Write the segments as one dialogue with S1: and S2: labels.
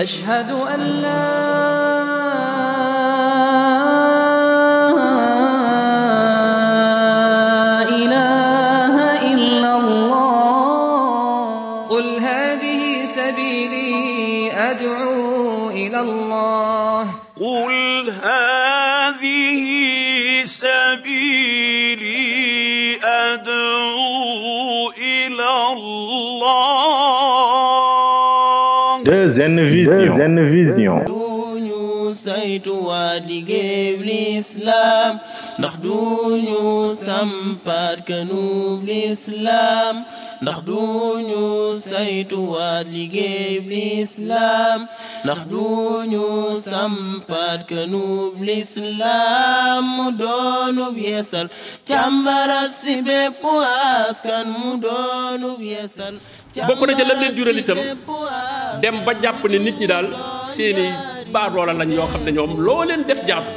S1: أشهد أن لا إله إلا الله.
S2: قل هذه سبيلي أدعو إلى الله.
S3: قل هذه سبيلي أدعو إلى الله.
S4: Deuxième vision.
S5: duñu saytu waa liggéey l'islam ndax duñu sampaat kanub l'islam ndax duñu saytu waa liggéey l'islam ndax duñu sampaat kanub l'islam mu doonub yeesal càmbara si bépp askan mu doonub yeesal.
S6: bokk na ca lan leen jural itam dem ba jàpp ne nit ñi daal seeni baadoola lañ yoo xam ne ñoom loo leen def jaadu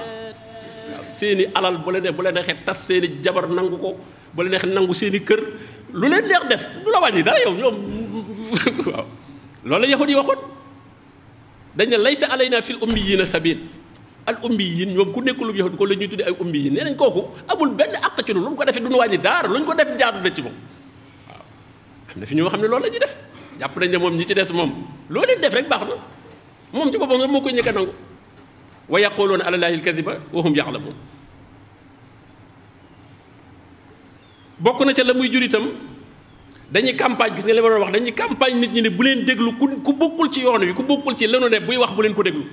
S6: waaw seeni alal bu la neexee tas seeni jabar nangu ko bu la neexee nangu seeni kër lu leen neex def du la wàññi dara yow ñoom waaw loolu la yahud yi waxoon dañ ne laysa alayna fil ummiyina sabil al ummiyin ñoom ku nekkulub yahud ko la ñuy tudde ay ummiyin nee nañ kooku amul benn àq ci lu ñu ko defee du ñu wàññi dara lu ñu ko def jaadu na ci moom. am na fi ñoo xam ne loolu la ñuy def jàpp nañ ne moom ñi ci des moom loo leen def rek baax na moom ci boppam moo koy ñëkk a nangu wa yaquluuna ala llaahi al-kaziba wa hum ya'lamuun. bokk na ca la muy jur itam dañuy campagne gis nga li ma doon wax dañuy campagne nit ñi ne bu leen déglu ku bokkul ci yoon wi ku bokkul ci lenu ne buy wax bu leen ko déglu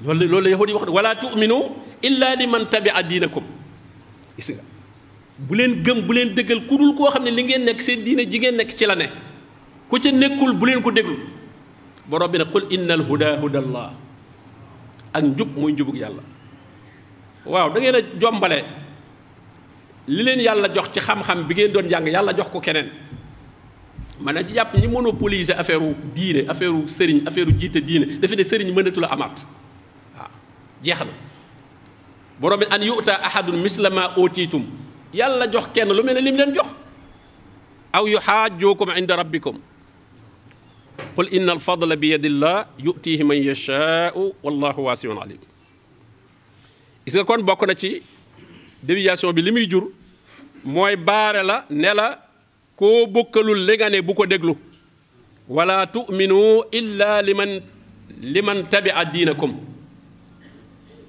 S6: loolu la yahudi wax wala tu'minu illa liman tabi'a diinakum gis nga bu leen gëm bu leen dëggal ku dul koo xam ne li ngeen nekk seen diine ji ngeen nekk ci la ne ku ca nekkul bu leen ko déglu borom bi ne qul innal huda hudallah ak njub mooy njubug yàlla. waaw da ngeen a jombale li leen yàlla jox ci xam-xam bi ngeen doon jàng yàlla jox ko keneen maanaam ci jàpp ñi monopoliser affaire u diine affaire u sëriñ affaire u jiite diine dafa ne sëriñ mënatu la amaat waaw jeex na borom bi an yu'ta ahadun misla ma utiitum yàlla jox kenn lu mel ne lim leen jox aw yuhaajjukum inda rabbikum qul inna alfadla bi yadillah yutihi man yashaau wallahu waasiun alim. gis nga kon bokk na ci déviation bi li muy jur mooy baare la ne la koo bokkalul li nga ne bu ko déglu wala tu'minu illa liman tabia diinakum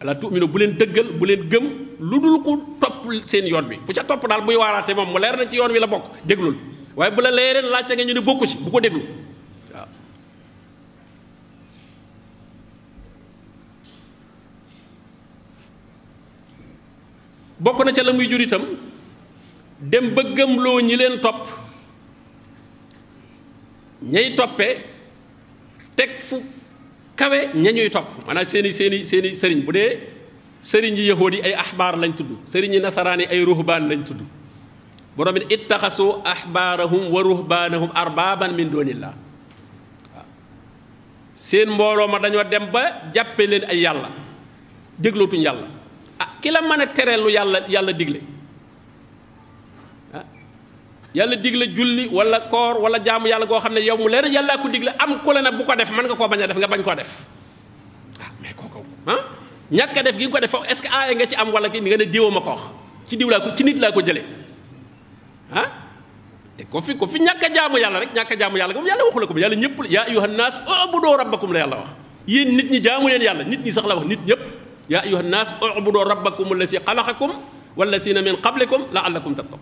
S6: wala tu'minu bu leen dëggal bu leen gëm lu dul ku topp seen yoon bi bu ca topp daal buy waaraate moom mu leer na ci yoon wi la bokk déglul waaye bu la leereen laajte nga ñu ne bokku ci bu ko déglu waaw. bokk na ca la muy jur itam dem ba gëmloo ñi leen topp ñay toppee teg fu kawe ña ñuy topp maanaam seeni sëriñ bu dee sëriñ yi yahood yi ay ahbaar lañ tudd sëriñ yi nasaraan yi ay ruhbaan lañ tudd borom bi ittaxasu ahbaarahum wa ruhbaanahum arbaaban min doonillah waaw seen mbooloo ma dañoo dem ba jàppe leen ay yàlla déglootuñ yàlla ah ki la mën a tereel lu yàlla digle ah yàlla digle julli wala koor wala jaamu yàlla goo xam ne yow mu leer yàllaa ko digle am ku la ne bu ko def mën nga koo bañ a def nga bañ koo def ah mais kooku ah ñàkk a def gi nga ko def foofu est-ce que aaya nga ci am wala ki nga ne diwoo ma ko wax ci diw laa ko ci nit laa ko jëlee ah te ko fi ñàkk a jaamu yàlla rek ñàkk a jaamu yàlla moom yàlla waxu la ko yàlla ñëpp yaa ayyuhan naas u'budu rabbakum la yàlla wax yéen nit ñi jaamu leen yàlla nit ñi sax la wax nit ñëpp yaa ayyuhan naas u'budu rabbakum allazi xalaqakum wallazina min qablikum la'allakum tattaqun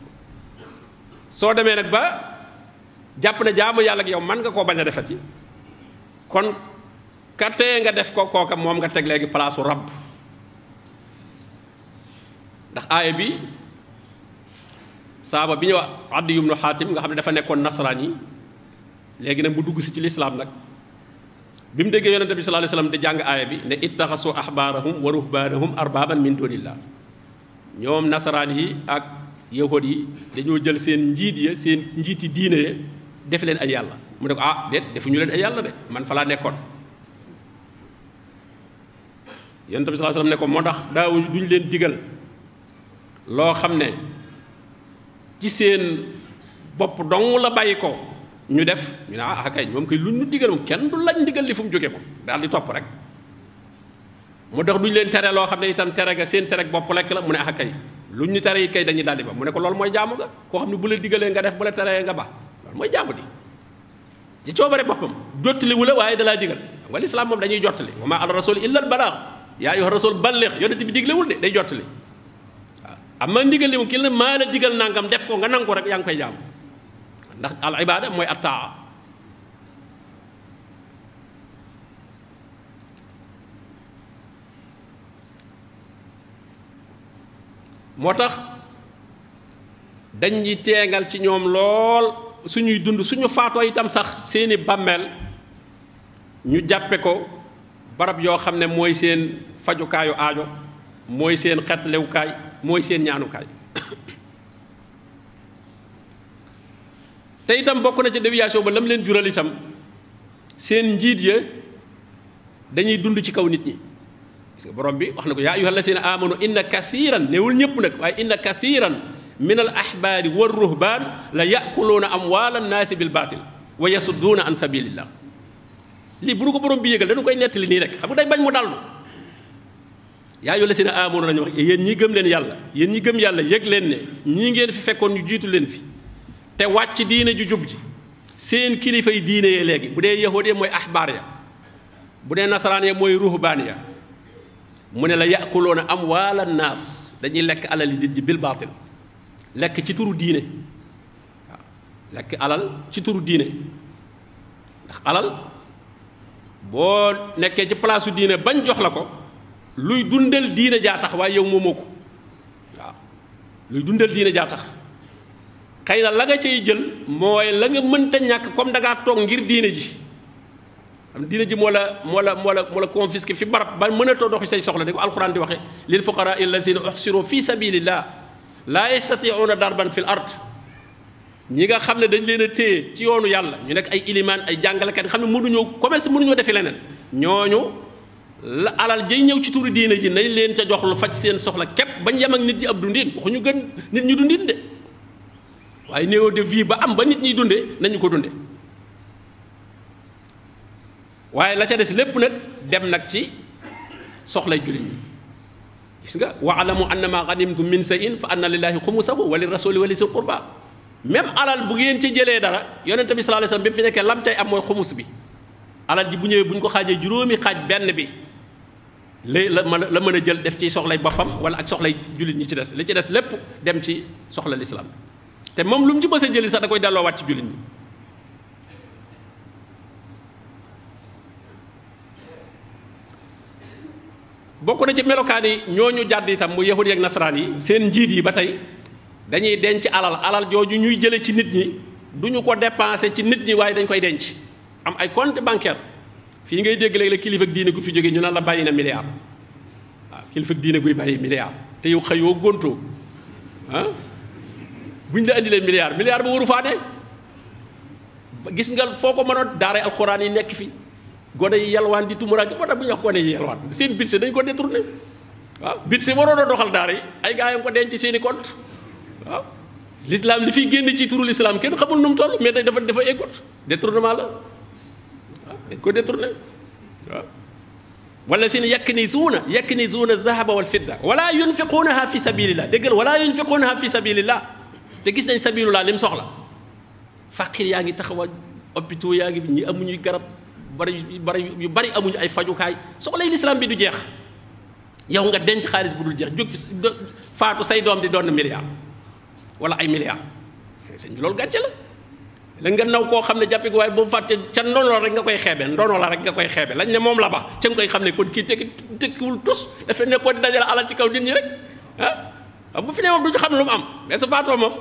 S6: soo demee nag ba jàpp ne jaamu yàlla ak yow man nga koo bañ a defati kon ka tee nga def ko kooka moom nga teg léegi palaasu rabb ndax aaya bi saaba bi ñu wax Addi ibnu Xaatim nga xam ne dafa nekkoon nasaraan yi léegi nag mu dugg si ci lislaam nag bi mu déggee yonente bi sallallahu alayhi wasallam di jàng aaya bi ne ittaxasu ahbaarahum wa ruhbaanahum arbaaban min dunillah ñoom nasaraan yi ak yahud yi dañoo jël seen njiit ya seen njiiti diine ya def leen ay yàlla mu ne ko ah déet defuñu leen ay yàlla de man fa laa nekkoon yonente bi sallallahu alayhi wasallam ne ko moo tax daawuñ duñ leen digal loo xam ne ci seen bopp dong la bàyyi ko ñu def ñu ne ah kay moom kay lu ñu digal moom kenn du lañ ndigal li fu mu jógee moom daal di topp rek mu dox duñ leen tere loo xam ne itam tere ga seen tere bopp lekk la mu ne ah kay lu ñu tere it kay dañuy daal di ba mu ne ko loolu mooy jaamu ga koo xam ne bu la digalee nga def bu la teree nga ba loolu mooy jaamu di ci coobare boppam jottali wu la waaye dalaa digal xam nga lislaam moom dañuy jottali wa maa ala rasul illa al balaax yaa ayyuha rasul balligh yonent bi diglewul de day jottali waaw amma ndigal li moom ki la maa la digal nangam def ko nga nangu ko rek yaa ngi koy jaamu ndax al ibada mooy attaa moo tax dañuy teengal ci ñoom lool suñuy dund suñu faatoo itam sax seeni bàmmeel ñu jàppe ko barab yoo xam ne mooy seen fajukaayu aajo mooy seen xetlewukaay mooy seen ñaanukaay te itam bokk na ci déviation ba lam leen jural itam seen njiit ya dañuy dund ci kaw nit ñi parce que borom bi wax na ko yaa ayyuha allazina amanu inna kasiran néewul ñëpp nag waaye inna kasiran min al ahbaari wa ruhbaan la yakuluuna amwaala annaasi bil baatil wa yasudduuna an sabilillah lii bu nu ko borom bi yëgal dañu koy nettali nii rek xam nga day bañ mu dallu yaa ayyuha allazina amanu lañu wax yéen ñi gëm leen yàlla yéen ñi gëm yàlla yëg leen ne ñii ngeen fi fekkoon ñu jiitu leen fi te wàcc diine ju jub ji seen kilifa yi diine yee léegi bu dee yahuud mooy ahbaar ya bu dee nasaraan ya mooy ruhbaan ya mu ne la yakuloona amwaala naas dañuy lekk alal yi nit ñi bil baatil lekk ci turu diine waaw lekk alal ci turu diine ndax alal boo nekkee ci palaasu diine bañ jox la ko luy dundal diine jaa tax waaye yow moomoo ko waaw luy dundal diine jaa tax xëy na la nga cay jël mooy la nga mënta ñàkk comme da ngaa toog ngir diine ji am diine ji moo la confisqué fi barab ba mënatoo doxi say soxla di ko alxuraan di waxe lil fuqaraa allazina uxsiru fi sabilillah laa yastatiuuna darban fil ard ñi nga xam ne dañ leen a téye ci yoonu yàlla ñu nekk ay ilimaan ay jàngalekat nga xam ne mënuñoo commerce mënuñoo defi leneen ñooñu la alal jay ñëw ci turu diine ji nañ leen ca jox lu faj seen soxla képp bañ yem ak nit ñi ab dundin waxuñu gën nit ñi dundin de waaye niveau de vie ba am ba nit ñiy dunde nañu ko dunde waaye la ca des lépp nag dem nag ci soxlay jullit ñi gis nga waalamu annama ganimtum min shay'in fa anna lillahi xumusahu wa lirrasuli wa lisil qurba même alal bu ngeen ci jëlee dara yonente bi sallallahu alayhi wasallam bi mu fi nekkee lam cay am mooy xumus bi alal ji bu ñëwee bu ñu ko xaajee juróomi xaaj benn bi la mën a jël def ci soxlay boppam wala ak soxlay jullit ñi ci des li ci des lépp dem ci soxla l'islam te moom lu mu ci mës a jëli sax da koy delloowaat ci jullit ñi bokk na ci melokaan yi ñooñu jàdd itam mu yahudi ak nasaraan yi seen njiit yi ba tey dañuy denc alal jooju ñuy jële ci nit ñi duñu ko dépenser ci nit ñi waaye dañ koy denc am ay compte bancaire fii ngay dégg léeg-léeg kilifa ak diine gu fi jógee ñu naan la bàyyi na milliard waaw kilifa ak diine guy bàyyi milliard te yow xëyoo góntoo ah bu ñu la indilee milliard ba waru faa ne gis nga foo ko mënoon daaray alxuraan yi nekk fi gone yi yalwaan di tumuraanke moo tax bu ñu wax gone yi yalwaan seen budget dañ ko détourné waaw budget waroon a doxal daara yi ay gaa yi ko denc seen i compte waaw l'islam li fiy génn ci turu l'islam kenn xamul nu mu toll mais dafa eggut détournement la waaw dañ ko détourné waaw wala seen yaknizuuna zahaba wal fidda wala yunfiquunaha fi sabilillah déggal wala yunfiquunaha fi sabilillah te gis nañ sabilullah li mu soxla faqir yaa ngi taxawal hôpitaux yaa ngi fi ñi amuñuy garab yu bari amuñu ay fajukaay soxlay l'islam bi du jeex yow nga denc xaalis bu dul jeex jóg fi faatu say doom di doon milliard wala ay milliards sëñ bi loolu gàcce la nga naw koo xam ne jàppe ko waaye boobu fàtte ca ndono rek nga koy xeebe ndono la rek nga koy xeebe lañ ne moom la ba ca nga koy xam ne kon kii tekkiwul tus dafa nekkoon di dajale alal ci kaw nit ñi rek ah bu fi ne moom du ñu xam lu mu am mais sa faatoo moom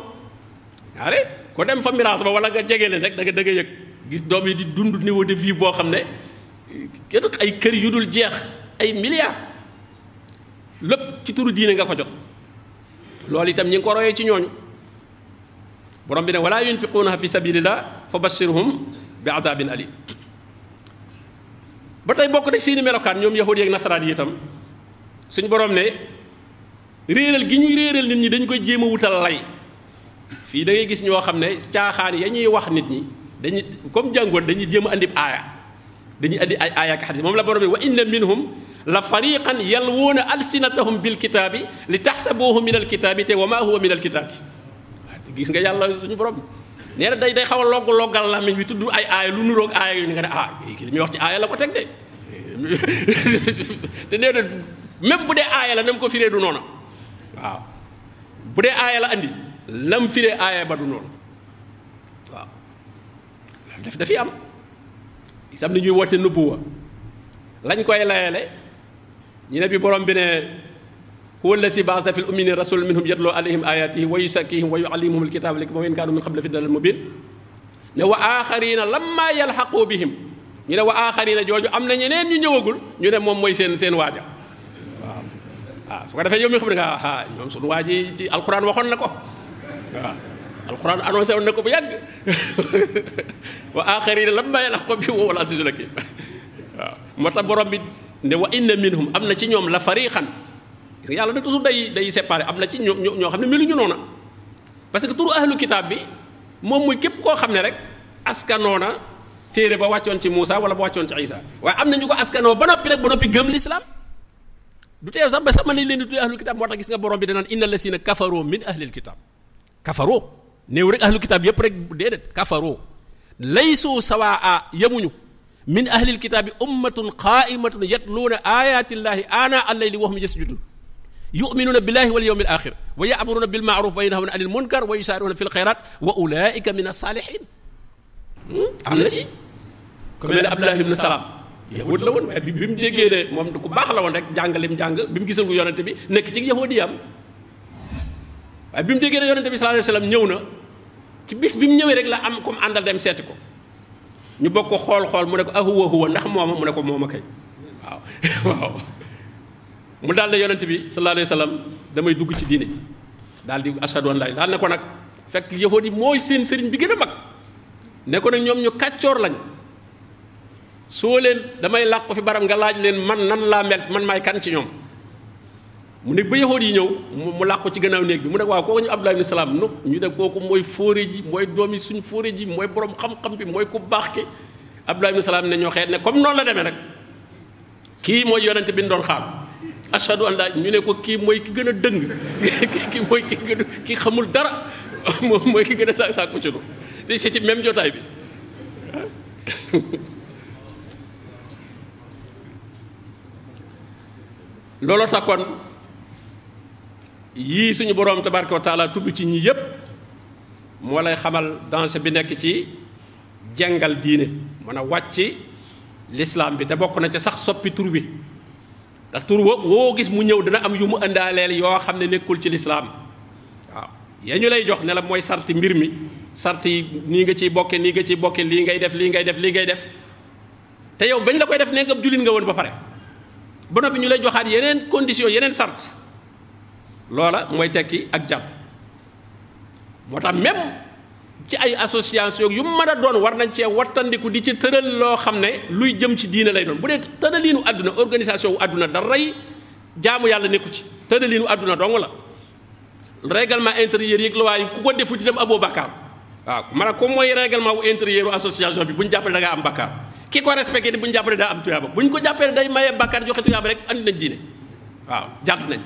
S6: waare ko dem fa miraas ba wala nga jege leen rek da nga yëg gis doom yi di dund niveau de vie boo xam ne kenn ay kër yu dul jeex ay milliards lépp ci turu diine nga ko jot loolu itam ñi ngi ko royee ci ñooñu borom bi ne wala yunfiquunaha fi sabilillah fa bashirhum bi adabin alim ba tey bokk na seeni melokaan ñoom yahudi ak nasaraan yi itam suñ borom ne réeral gi ñuy réeral nit ñi dañ koy jéem a wutal lay fii da ngay gis ñoo xam ne caaxaan ya ñuy wax nit ñi dañuy comme jàngoon dañuy jéem a andi aaya dañuy andi ay aaya ak xadis moom la borom bi wa inna minhum la fariqan yalwuuna alsinatahum bil kitaabi li taxsabuuhu min al kitaabi te wa maa huwa min al kitaabi gis nga yàlla suñu borom nee na day xaw a loggal làmmiñ bi tudd ay aaya lu nuroog aaya yu ni nga ne kii li muy wax ci aaya la ko teg de te nee na même bu dee aaya la na mu ko firee du noona waaw bu dee aaya la andi la mu firee aaya ba du noonu waaw dafiy am am na ñuy woote nubuwa lañ koy layale ñu ne bi borom bi ne huwa allazi ba'atha fil ummiyyiina rasuulan minhum yatluu alayhim aayaatihi wa yuzakkiihim wa yu'allimuhum al-kitaaba wal hikmata wa in kaanuu min qablu fi dalaalin mubiin ne wa aaxariina lammaa yalhaquu bihim ñu ne wa aaxariina jooju am na ñeneen ñu ñëwagul ñu ne moom mooy seen waaja waaw su ko defee yow mi xam ne nga ñoom suñu waa ji ci alxuraan waxoon na ko waaw alxuraan annoncé woon na ko bu yàgg wa aaxariina lammaa yalhaquu bihim wa huwal aziizul hakiim waaw moo tax borom bi ne wa inna minhum am na ci ñoom la fariqan gis nga yàlla da toujours day séparé am na ci ñoo xam ne meluñu noona parce que turu ahlu kitaab bi moom muy képp koo xam ne rek askanoona téere ba wàccoon ci Muusa wala ba wàccoon ci Isa waaye am na ñu ko askanoo ba noppi gëm l'islam du teew sax ba sax mën nañ leen di tuddee ahlul kitaab moo tax gis nga borom bi danaan inna lasina kafaroo min ahlil kitaab kafaroo néew rek ahlul kitaab yépp rek déedéet kafaroo laysu sawaa yemuñu min ahlil kitaabi ummatun qaa'imatun yatluuna ayaatillahi aanaa al-layli wa hum yasjudun yu'minuuna billahi wal yawmil aaxir wa ya'muruuna bil ma'ruuf wa yanhawna anil munkar wa yusaari'uuna fil xayraat wa ulaa'ika mina saalihiin am na ci ku mel ne Abdullah ibn Salaam yahud la woon waaye bi mu déggee ne moom ku baax la woon rek jàngalim jàng bi mu gisal gu yonente bi nekk ci yahudiyaam waaye bi mu déggee ne yonente bi sallallahu alayhi wa sallam ñëw na ci bis bi mu ñëwee rek la am comme àndal dem seeti ko ñu bokk ko xool mu ne ko ahuwa huwa ndax mooma mu ne ko mooma kay waaw mu daal ne yonent bi sallallahu alayhi wa sallam damay dugg ci diine daal di ashadu an laa daal ne ko nag fekk yahudi mooy seen sëriñ bi gën a mag ne ko nag ñoom ñu kàccoor lañ soo leen damay làq ko fi baram nga laaj leen man nan laa mel man maay kan ci ñoom mu ne ba yahudi yi ñëw mu làq ko ci gannaaw néeg bi mu ne waaw kooku ñu Abdullah ibn Salaam nu ñu ne kooku mooy fóore ji mooy doomi suñ fóore ji mooy borom xam-xam bi mooy ku baax ki Abdullah ibn Salaam ne ñoo xeet ne comme noonu la demee rek kii mooy yonente bi ñu doon xaar ashadu an laa ñu ne ko kii mooy ki gën a dëng kii mooy ki gën a ki xamul dara moom mooy ki gën a sàkku ci te c'est ci même jotaay bi looloo tax kon yii suñu boroom tabaraka wa taala tudd ci ñi yépp moo lay xamal danger bi nekk ci jàngal diine mën a wàcc l'islam bi te bokk na ca sax soppi tur bi ndax tur woo gis mu ñëw dina am yu mu indaaleel yoo xam ne nekkul ci l'islam waaw yaa ñu lay jox ne la mooy sarti mbir mi sarti nii nga ciy bokke nii nga ciy bokke lii ngay def lii ngay def lii ngay def te yow bañ la koy def ne nga jullit nga woon ba pare ba noppi ñu lay joxaat yeneen condition yeneen sart loola mooy tekki ak jàpp moo tax même ci ay association yu mën a doon war nañ cee wattandiku di ci tëral loo xam ne luy jëm ci diine lay doon bu dee tëraliinu àdduna organisation wu àdduna daray jaamu yàlla nekku ci tëraliinu àdduna dong la règlement intérieur yeeg loi yi ku ko defu ci dem aboo bakkaar waaw maanaam comme mooy règlement wu intérieur association bi bu ñu jàppale da ngaa am bakkaar ki ko respecté bu ñu jàppale daa am tuyaaba bu ñu ko jàppale day maye bakkaar joxe tuyaaba rek andi nañ diine waaw jàdd nañ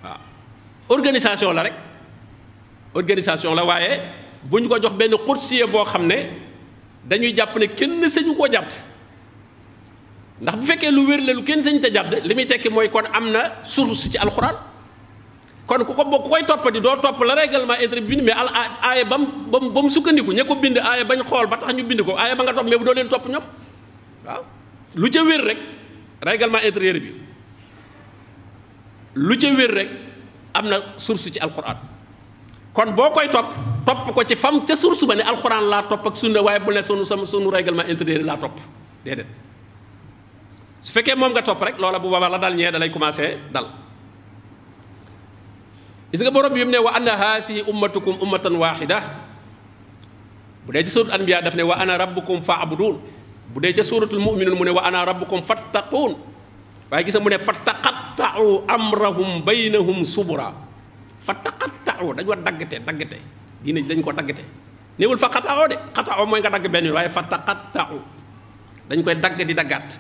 S6: waaw organisation la rek organisation la waaye bu ñu ko jox benn xursiye boo xam ne dañuy jàpp ne kenn sañu koo jàdd ndax bu fekkee lu wér la lu kenn sañu te jàdd li muy tekki mooy kon am na source ci alxuraan kon ku koy toppati doo topp la règlement intérieur bi bind mais aaya ba mu sukkandiku ña ko bind aaya bañ xool ba tax ñu bind ko aaya ba nga topp mais bu doo leen topp ñoom waaw lu ca wér rek règlement intérieur bi lu ca wér rek am na source ci alxuraan kon boo koy topp ko ci fam ca source ba ne alxuraan laa topp ak sunna waaye bu ne sunu règlement intérieur laa topp déedéet su fekkee moom nga topp rek loola bu boobaa la dal ñee da lay commencé dal gis nga borom bi mu ne wa anna haasihi ummatukum ummatan waahida bu dee ci suuratul anbiya daf ne wa ana rabbukum fa'budun bu dee ca suuratul mu'minun mu ne wa ana rabbukum fattaqun waaye gis nga mu ne fattaqatta'u amrahum baynahum subura fattaqatta'u dañ war daggate diine dañ ko daggate néewul fa xataxoo de xataxoo mooy nga dagg benn waaye fa taqatta'u dañ koy dagg di daggaat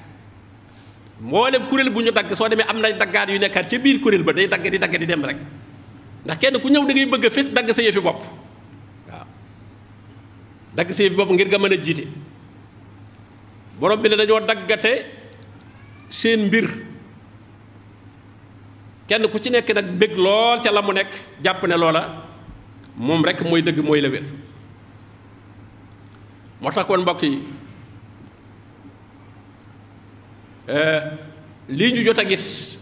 S6: mboolem kuréel bu ñu dagg soo demee am na daggaat yu nekkaat ca biir kuréel ba day dagg di dem rek ndax kenn ku ñëw da ngay bëgg a fés dagg sa yëfi bopp waaw dagg sa yëfi bopp ngir nga mën a jiite borom bi ne dañoo daggate seen mbir kenn ku ci nekk nag bëgg lool ca la mu nekk jàpp ne loola moom rek mooy dëgg mooy la wér moo tax kon mbokk yi lii ñu jot a gis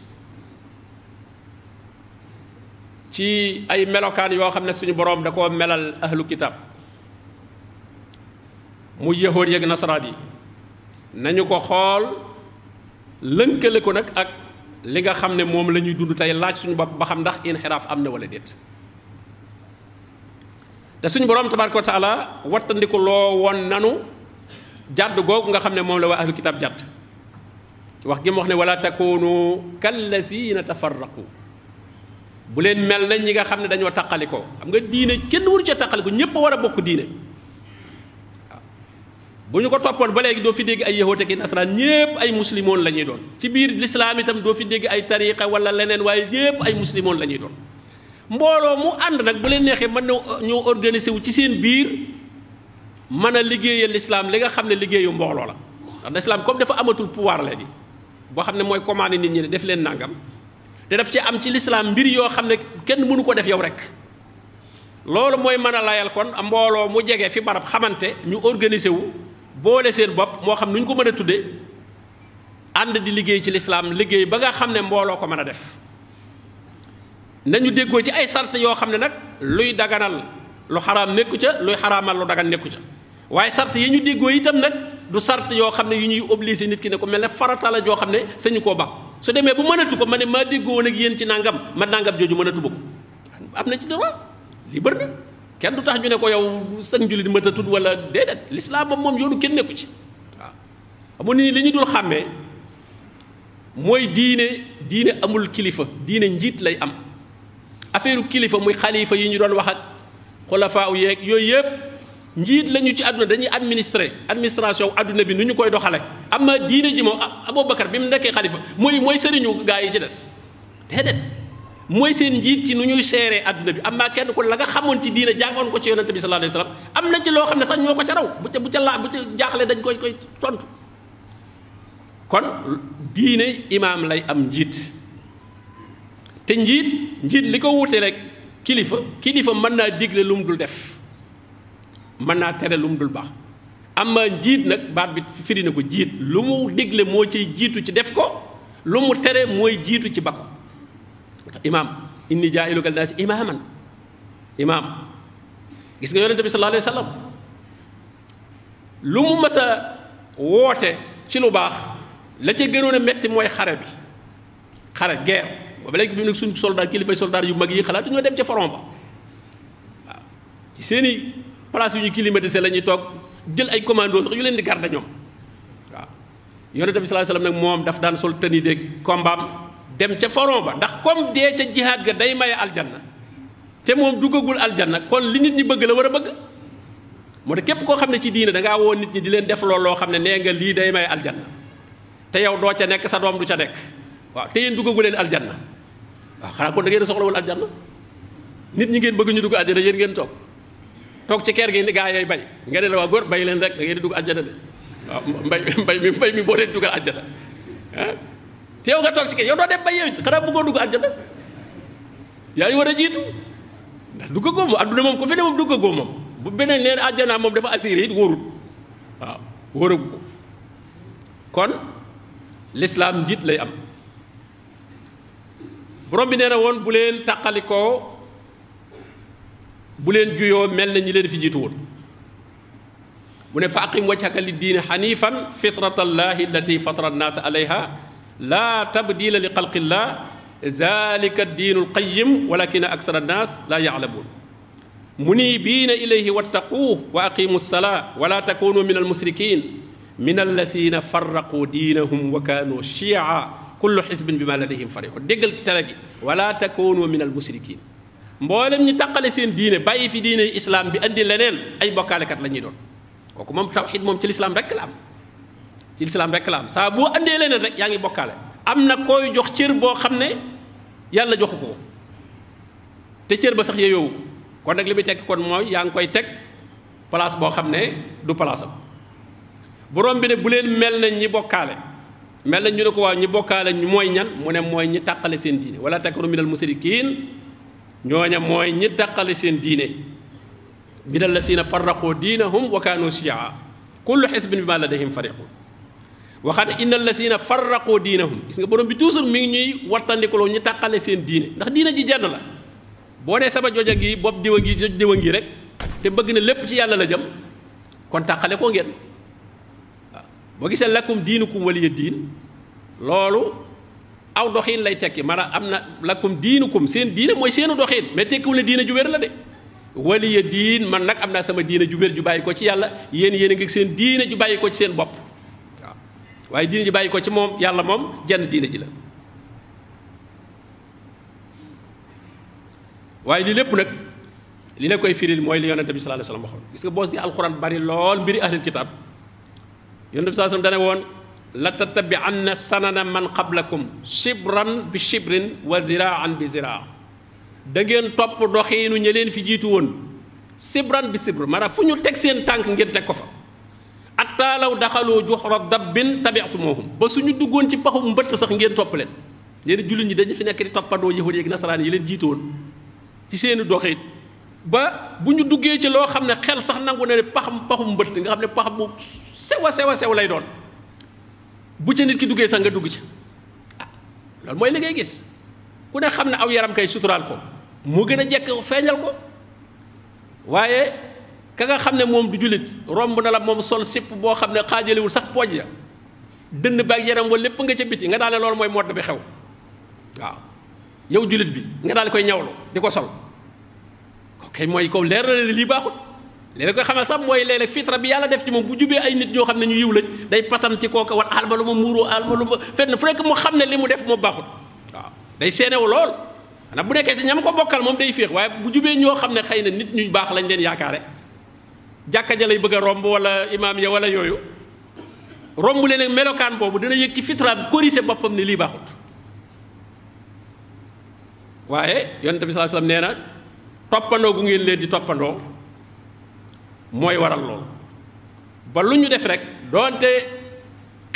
S6: ci ay melokaan yoo xam ne suñu boroom da koo melal ahlu kitaab mu yahood yeeg nasaraan yi nañu ko xool lënkale ko nag ak li nga xam ne moom la ñuy dund tey laaj suñu bopp ba xam ndax inxiraaf am na wala déet te suñu boroom tabaaraka wa taala wattandiku loo woon nanu jàdd googu nga xam ne moom la waa ahlu kitaab jàdd wax gi mu wax ne wala takunu kallazina tafarraqu bu leen mel na ñi nga xam ne dañoo taqalikoo xam nga diine kenn waru ca taqaliko ñépp war a bokk diine waaw bu ñu ko toppoon ba léegi doo fi dégg ay yahuud ak nasaraan ñépp ay muslimoon la ñuy doon ci biir lislaam itam doo fi dégg ay tariqa wala leneen waaye ñépp ay muslimoon la ñuy doon mbooloo mu ànd nag bu leen neexee mën na ñoo organiser wu ci seen biir mën a liggéeyal lislaam li nga xam ne liggéeyu mbooloo la ndax lislaam comme dafa amatul pouvoir léegi boo xam ne mooy commandé nit ñi ne def leen nangam te daf ci am ci lislaam mbir yoo xam ne kenn mënu ko def yow rek loolu mooy mën a layal kon mbooloo mu jege fi barab xamante ñu organiser wu boole seen bopp moo xam nu ñu ko mën a tuddee ànd di liggéey ci lislaam liggéey ba nga xam ne mbooloo ko mën a def nañu déggoo ci ay sart yoo xam ne nag luy daganal lu xaraam nekku ca luy xaraamal lu dagan nekku ca waaye sart yi ñu déggoo itam nag du sart yoo xam ne yu ñuy obligé nit ki ne ko mel ne farata la joo xam ne sañu koo ba su demee bu mënatu ko ma ne maa déggoo woon ak yéen ci nangam ma nangam jooju mënatu ko am na ci droit li bër na kenn du tax ñu ne ko yow sëñ jullit matatud wala déedéet lislaam moom yoonu kenn nekku ci waaw amu ni li ñu dul xàmmee mooy diine amul kilifa diine njiit lay am affaire kilifa muy xalifa yi ñu doon wax ak xulafaa u yeeg yooyu yëpp njiit lañu ci àdduna dañuy administration àdduna bi nu ñu koy doxale am na diine ji moom Aboubacar bi mu nekkee xalifa mooy sëriñu gaa yi ci des déedéet mooy seen njiit ci nu ñuy seeree àdduna bi am naa kenn ko la nga xamoon ci diine jàngoon ko ci yonente bi sallallahu alayhi wasallam am na ci loo xam ne sax ñoo ko ca raw bu ca jaaxle dañ koy tontu kon diine imaam lay am njiit te njiit li ko wute rek kilifa mën naa digle lu mu dul def mën naa tere lu mu dul baax amma njiit nag baat bi firi na ko jiit lu mu digle moo ciy jiitu ci def ko lu mu tere mooy jiitu ci bakko imaam inni jaa'iluka linnaasi imaam gis nga yonente bi sallallahu alayhi wa sallam lu mu mës a woote ci lu baax la ca gënoon a metti mooy xare guerre booba léegi fi mu nekk suñ kilifay soldat yu mag yi xalaatu ñoo dem ca front ba waaw ci seeni place yu ñu climatisé la ñuy toog jël ay commando sax yu leen di garde ñoom waaw yonente bi sallallahu alayhi wasallam nag moom daf daan sol tenue de combat dem ca front ba ndax comme dee ca jihaad ga day maye aljanna te moom duggagul aljanna kon li nit ñi bëgg la war a bëgg moo tax képp koo xam ne ci diine dangaa woo nit ñi di leen def loolu loo xam ne nee nga lii day maye aljanna te yow doo ca nekk sa doom du ca nekk waaw te yéen duggagu leen aljanna waaw xanaa kon da ngeen soxlawul aljanna nit ñi ngeen bëgg ñu dugg aljanna yéen ngeen toog ci kër gi ni gaa yooyu bay nga ne la waa góor bay leen rek da ngeen di dugg aljanna de waaw mbay mi boo leen duggal aljanna ah te yow nga toog ci kër yow doo dem bay yow xanaa bëggoo dugg aljanna yaa ngi war a jiitu ndax duggagoo moom adduna moom ku fi ne moom duggagoo moom bu beneen neen aljanna moom dafa assuré it wóorut waaw wóoragu ko kon l'islam njiit lay am borom bi nee na woon bu leen tàqalikoo bu leen juyoo mel na ñi leen fi jiitu woon mu ne fa aqim wajhaka li diini xanifan fitrata allahi allati fatara annaasa alayha laa tabdila li xalqillah zalika diinu alqayim walakina aksara annaas laa yaalamuun munibiina ilayhi wattaquuh wa aqimu salaa wala takunu min almusrikin min allasina farraqu diinahum wa kaanu chia kullu xisbin bi ma ladayhim farihun déggal tere gi wala takunu min almusrikin mboolem ñu tàqale seen diine bàyyi fi diine islam bi andi leneen ay bokkaalekat la ñuy doon kooku moom tawxiid moom ci lislaam rek la am ci lislaam rek la am saa boo andee leneen rek yaa ngi bokkaale am na koy jox cër boo xam ne yàlla joxu ko te cër ba sax yeyoowu ko kon nag li muy tekk kon mooy yaa ngi koy teg place boo xam ne du place am borom bi ne bu leen mel nañ ñi bokkaale mel nañ ñu ne ko waaw ñi bokkaale ñu mooy ñan mu ne mooy ñi tàqale seen diine wala takunu minal musrikiin ñooña mooy ñi tàqale seen diine minal lazina farraqu diinahum wa kaanu shiyaa kullu xisbin bimaa ladayhim fariqun waxaat innal lazina farraqu diinahum gis nga borom bi toujours mi ngi ñuy wattandikuloo ñu tàqale seen diine ndax diine ji jenn la boo nee sama joja ngi bopp diwa ngi joj diwa ngi rek te bëgg na lépp ci yàlla la jëm kon tàqale ko ngeen waaw boo gisee lakum diinukum waliya diin loolu aw doxiin lay tekki maanaam am na lakum diinukum seen diine mooy seenu doxiin mais tekkiwul ne diine ju wér la de waliya diin man nag am naa sama diine ju wér ju bàyyi ko ci yàlla yéen a ngi seen diine ju bàyyi ko ci seen bopp waaw waaye diine ju bàyyi ko ci moom yàlla moom jenn diine ji la waaye lii lépp nag li la koy firil mooy li yonente bi sallallahu alayhi wasallam waxoon gis nga boos bi alxuraan bari lool mbiri ahlul kitaab yonente bi sallallahu alayhi wasallam dane woon la tattabi'anna sanana man qablakum shibran bi shibrin wa ziraan bi ziraa da ngeen topp doxiinu ña leen fi jiitu woon sibran bi sibr maanaam fu ñu teg seen tànk ngeen teg ko fa atta law daxalu juhra dabbin tabi'tumuhum ba suñu duggoon ci paxu mbëtt sax ngeen topp leen leen jullit ñi dañu fi nekk di toppandoo yahud yi ak nasaraan yi leen jiitu woon ci seeni doxit ba bu ñu duggee ci loo xam ne xel sax nangu na ne paxu mbëtt nga xam ne pax bu sew lay doon bu ca nit ki duggee sax nga dugg ci ah loolu mooy li ngay gis ku ne xam ne aw yaram kay suturaal ko moo gën a jekk feeñal ko waaye ka nga xam ne moom du jullit romb na la moom sol sipp boo xam ne xaajalewul sax pooj ya dënn baag yaram wala lépp nga ca biti nga daal ne loolu mooy modd bi xew waaw yow jullit bi nga daal koy ñawlu di ko sol kay mooy ko leer na lii baaxut léeg-léeg koy xamal sax mooy léeg-léeg fitra bi yàlla def ci moom bu jubee ay nit ñoo xam ne ñu yiw lañ day patam ci kooka wat almalu ma muuroo almalu ma fenn fu nekk mu xam ne li mu def moo baaxut waaw day seenewu lool xanaa bu nekkee ci ñam ko bokkal moom day féex waaye bu jubee ñoo xam ne xëy na nit ñu baax lañ leen yaakaare jàkka ja lay bëgg a romb wala imaam ya wala yooyu romb leen melokaan boobu dina yëg ci fitraam corriger boppam ne lii baaxut waaye yonent bi sallallahu alayhi wasallam nee na toppandoo gu ngeen leen di toppandoo mooy waral loolu ba lu ñu def rek doonte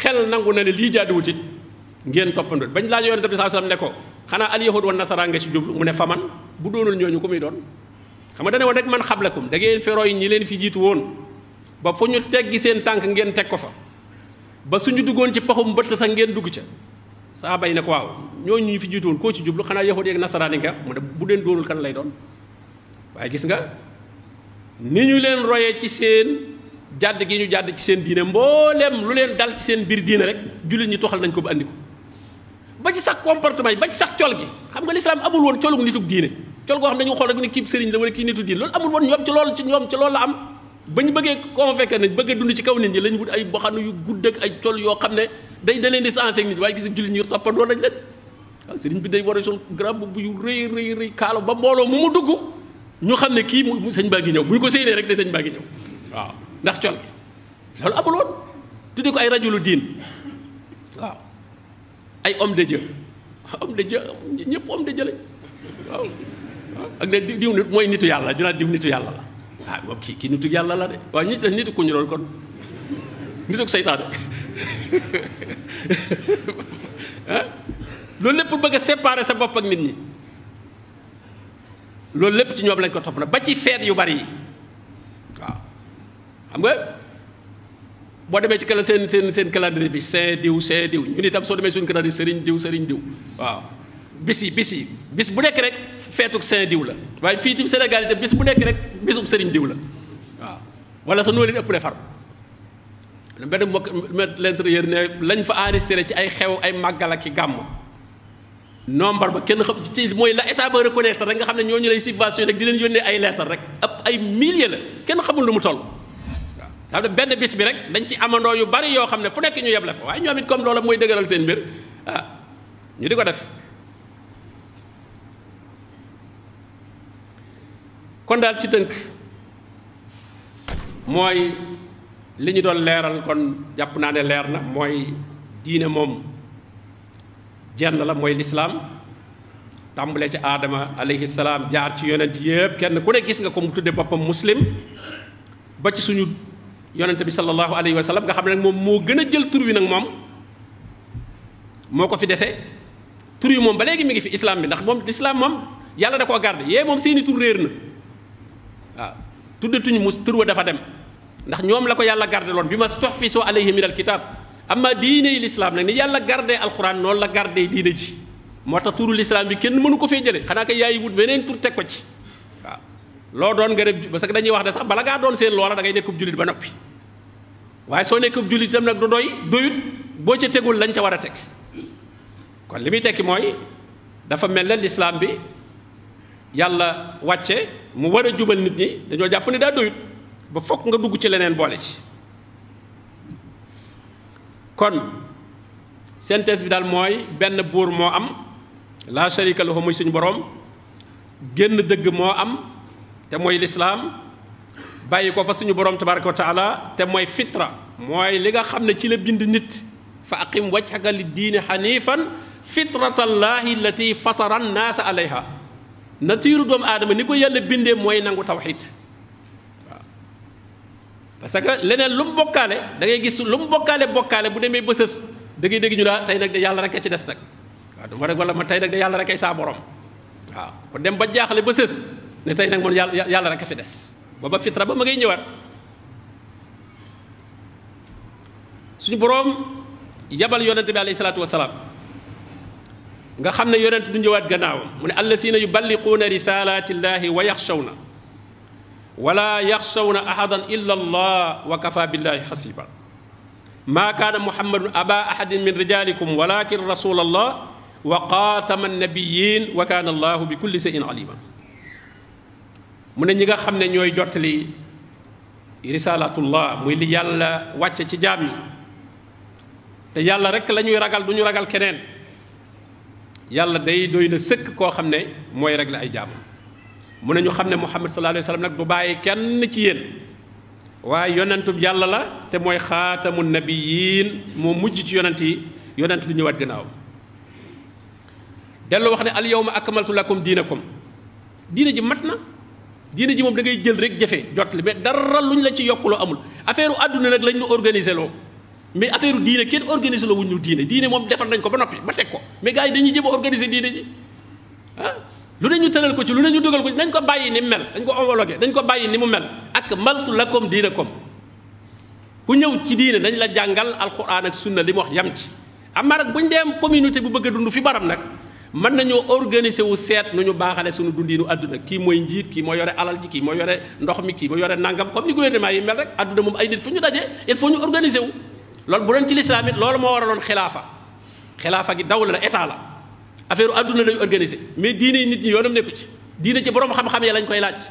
S6: xel nangu na ne lii jaaduwut it ngeen toppandoo bañ laaj yonent bi sallallahu alayhi wasallam ne ko xanaa al yahud wan nasaraan nga ci jublu mu ne faman bu doonul ñooñu ku muy doon xam nga dane woon rek man xablakum da ngeen feroo yi ñi leen fi jiitu woon ba fu ñu teggi seen tànk ngeen teg ko fa ba suñu duggoon ci paxum bëtt sax ngeen dugg ca saa bay ne ko waaw ñooñu ñu fi jiitu woon koo ci jublu xanaa yahud yeeg nasaraan yi nga mu ne bu leen doonul kan lay doon waaye gis nga ni ñu leen royee ci seen jàdd gi ñu jàdd ci seen diine mboolem lu leen dal ci seen biir diine rek jullit ñi toxal nañ ko ba andi ko ba ci sax comportement yi ba ci sax col gi xam nga lislaam amul woon colug nitug diine col goo xam ne dañu xool rek ne kii sëriñ la wala kii nitug diine loolu amul woon ñoom ci loolu la am ba ñu bëggee convaincre nañ bëgg a dund ci kaw nit ñi lañ wut ay mbaxana yu gudd ak ay col yoo xam ne da leen di sensé ak nit waaye gis na jullit ñi toppandoo nañ leen waaw sëriñ bi day war a sol grand bu yu rëy kaalo ba mbooloo mu dugg ñu xam ne kii mu sëñ baa ngi ñëw bu ñu ko séenee rek de sëñ baa ngi ñëw waaw ndax col gi loolu amul woon tuddee ko ay rajulu diin waaw ay homme de Dieu ñëpp homme de Dieu lañ waaw ak ne diw nit mooy nitu yàlla ñu naan diw nitu yàlla la waaw moom kii nitu yàlla la de waaw nitu ku ñu doon kon nitu seytaane ah loolu lépp bëgg a séparer sa bopp ak nit ñi loolu lépp ci ñoom lañ ko topp na ba ci feet yu bari yi waaw xam nga boo demee ci seen calendrier bi saint diw ñun itam soo demee suñu calendrier sëriñ diw waaw bis bu nekk rek feetuk saint diw la waaye fii ci Sénégal itam bis bu nekk rek bisub sëriñ diw la waaw wala sa noo leen ëppale far benn mbokk l'intérieur ne lañ fa enregistré ci ay xew ay màggal ak i gàmm nombre ba kenn xam ci mooy la état ba reconnaître rek nga xam ne ñooñu lay subvention rek di leen yónnee ay lettre rek ab ay milliers la kenn xamul lu mu toll waaw xam ne benn bis bi rek dañ ci amandoo yu bari yoo xam ne fu nekk ñu yeble fa waaye ñoom it comme loolu mooy dëgëral seen mbir ñu di ko def kon daal ci tënk mooy li ñu doon leeral kon jàpp naa ne leer na mooy diine moom jenn la mooy lislaam tàmbalee ci aadama alayhi salaam jaar ci yonent yëpp kenn ku ne gis nga ko mu tudde boppam muslim ba ci suñu yonent bi sallallahu alayhi wa sallam nga xam ne nag moom moo gën a jël tur wi nag moom moo ko fi dese tur yi moom ba léegi mi ngi fi islam bi ndax moom lislaam moom yàlla da koo garde yee moom seeni tur réer na waaw tuddatuñu mus tur wa dafa dem ndax ñoom la ko yàlla garde loon bi ma stuhfisu alayhi min alkitab amma diine yi lislaam nag ni yàlla gardee alquran noonu la gardee diine ji moo tax turu lislaam bi kenn mënu ko fee jële xanaa kay yaay wut beneen tur teg ko ci waaw loo doon nga def parce que dañuy wax ne sax bala ngaa doon seen loola da ngay nekkub jullit ba noppi waaye soo nekkub jullit itam nag du doyut boo ca tegul lañ ca war a teg kon li muy tekki mooy dafa mel ne lislaam bi yàlla wàcce mu war a jubal nit ñi dañoo jàpp ne daa doyut ba fokk nga dugg ci leneen boole ci kon synthèse bi daal mooy benn buur moo am la sharika lahu muy suñu boroom génn dëgg moo am te mooy lislaam bàyyi ko fa suñu boroom tabaraka wa taala te mooy fitra mooy li nga xam ne ci la bind nit fa aqim wajhaka li diini xanifan fitratallahi allati fatara annaasa alayha natiiru doomu aadama ni ko yàlla bindee mooy nangu tawxid waaw parce que leneen lu mu bokkaale da ngay gis lu mu bokkaale bu demee ba sës da ngay dégg ñu daa tey nag de yàlla rek a ci des nag waaw du ma rek wala ma tey nag de yàlla rek ay saa borom waaw kon dem ba jaaxle ba sës ne tey nag moom yàlla rek a fi des booba fitra ba ma ngay ñëwaat suñu boroom yabal yonente bi alayhi salaatu wasalaam nga xam ne yonent du ñëwaat gannaawam mu ne allazina yuballiquuna risalatillahi wa yaxshawna wala yaxshawna ahadan illa allah wa kafa billahi xasiba maa kaana muhammadun aba ahadin min rijalikum walakin rasul allah wa xaatama annabiyin wa kaana allahu bi kulli shay'in alima mu ne ñi nga xam ne ñooy jottali risalatullah muy li yàlla wàcce ci jaam yi te yàlla rek la ñuy ragal du ñu ragal keneen yàlla day doy na sëkk koo xam ne mooy régler ay jaamam mu ne ñu xam ne muhammad sallallahu alayhi wa sallam nag du bàyyi kenn ci yéen waaye yonentub yàlla la te mooy xaatamu nabiyiin moo mujj ci yonent yi yonent du ñëwaat gannaaw delloo wax ne al yawma akmaltu lakum diinakum diina ji mat na diina ji moom da ngay jël rek jëfe jot li mais dara luñ la ci yokkuloo amul affaire u àdduna nag lañ ñu organiser loo mais affaire diine kenn organisé la wuñ ñu diine moom defar nañ ko ba noppi ba teg ko mais gars yi dañuy jëm a organiser diine ji ah lu ne ñu tëral ko ci lu ne ñu dugal ko ci nañ ko bàyyi ni mu mel dañ ko homologué dañ ko bàyyi ni mu mel ak maltu lakum diinakum ku ñëw ci diine dañ la jàngal alquran ak sunna li mu wax yam ci amaa nag buñ dem communauté bu bëgg a dund fi baram nag mën nañoo organiser wu seet nu ñu baaxale suñu dundiinu àdduna kii mooy njiit kii moo yore alal ji kii moo yore ndox mi kii moo yore nangam comme ni gouvernement yi mel rek àdduna moom ay nit fu ñu daje il faut ñu organiser wu loolu bu doon ci lislaam it loolu moo waraloon xilaafa gi dawla la état la affaire àdduna lañu organiser mais diine yi nit ñi yoonam nekku ci diine ci borom xam-xam ya lañ koy laaj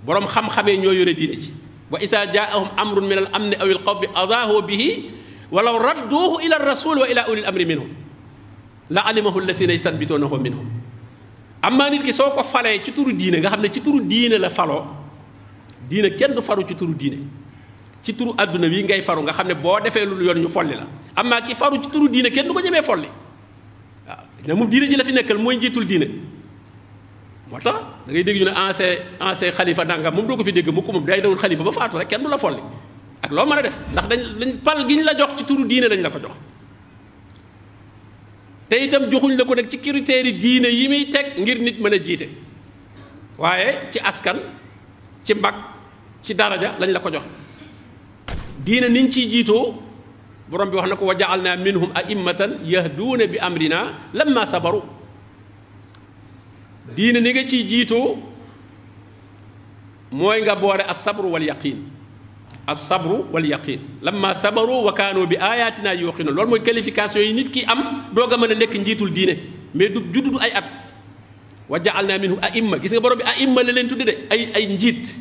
S6: borom xam-xamee ñoo yore diine ji wa isa jaahum amrun min al amni aw al xawfi adaahu bihi walaw radduuhu ila rasul wa ila ulil amri minhum la alimahu allasina yastanbituunahu minhum amma nit ki soo ko falee ci turu diine nga xam ne ci turu diine la faloo diine kenn du faru ci turu diine ci turu àdduna wi ngay faru nga xam ne boo defee lu yoon ñu folli la amma ki faru ci turu diine kenn du ko ñemee folli waaw ne moom diine ji la fi nekkal mooy njiitul diine moo tax da ngay dégg ñu ne ancien xalifa nangam moom doo ko fi dégg mu ko moom day dawul xalifa ba faatu rek kenn du la folli ak loo mën a def ndax dañ pal gi ñu la jox ci turu diine lañ la ko jox te itam joxuñ la ko nag ci critères yi diine yi muy teg ngir nit mën a jiite waaye ci askan ci mbag ci daraja lañ la ko jox diine niñ ciy jiitoo borom bi wax na ko wa ja'alna minhum a'immatan yahduuna bi amrina lamma sabaru diine ni nga ciy jiitoo mooy nga boole as-sabru wal yaqin as-sabru wal yaqin lamma sabaru wa kaanu bi ayatina yuqinu loolu mooy qualification yi nit ki am doog a mën a nekk njiitul diine mais du juddu du ay at wa ja'alna minhum a'imma gis nga borom bi a'imma la leen tudde de ay njiit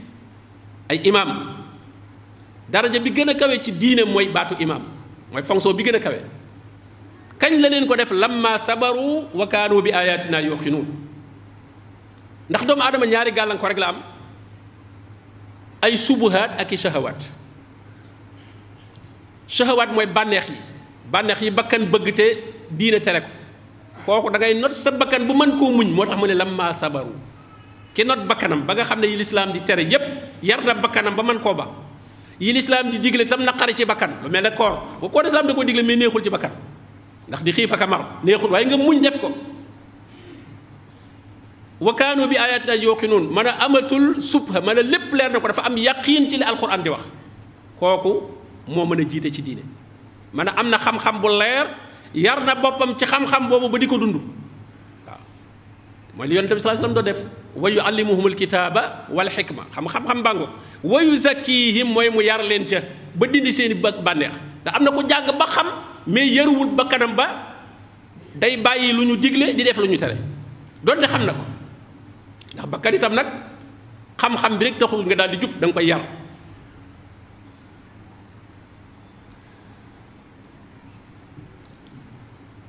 S6: ay imam daraja bi gën a kawe ci diine mooy baatu imam mooy fonction bi gën a kawe kañ la leen ko def lamma sabaru wa kaanu bi ayatina yuqinu ndax doomu aadama ñaari gàllankoor rek la am ay subuhaat ak i shahawaat. shahawaat mooy bànneex yi bakkan bëgg te diine tere ko kooku da ngay not sa bakkan bu mën koo muñ moo tax mu ne lamma sabaru ki not bakkanam ba nga xam ne yi lislaam di tere yépp yar na bakkanam ba mën koo ba yi lislaam di digle tam naqari ci bakkan lu mel ne koor bu ko lislaam da ko digle mais neexul ci bakkan ndax di xiif ak a mar neexul waaye nga muñ def ko wa kaanu bi ayatina yuqinuun mën a amatul subha mën a lépp leer na ko dafa am yaqiin ci li alquran di wax kooku moo mën a jiite ci diine mën a am na xam-xam bu leer yar na boppam ci xam-xam boobu ba di ko dund waaw mooy li yonent bi sallallahu alayhi wasallam doo def wa yuallimuhumul kitaaba wal xikma xam-xam bàngo wa yuzakkihim mooy mu yar leen ca ba dindi seeni bànneex ndax am na ko jàng ba xam mais yaruwul ba kanam ba day bàyyi lu ñu digle di def lu ñu tere doonte xam na ko ndax bakkan itam nag xam-xam bi rek taxul nga daal di jub da nga koy yar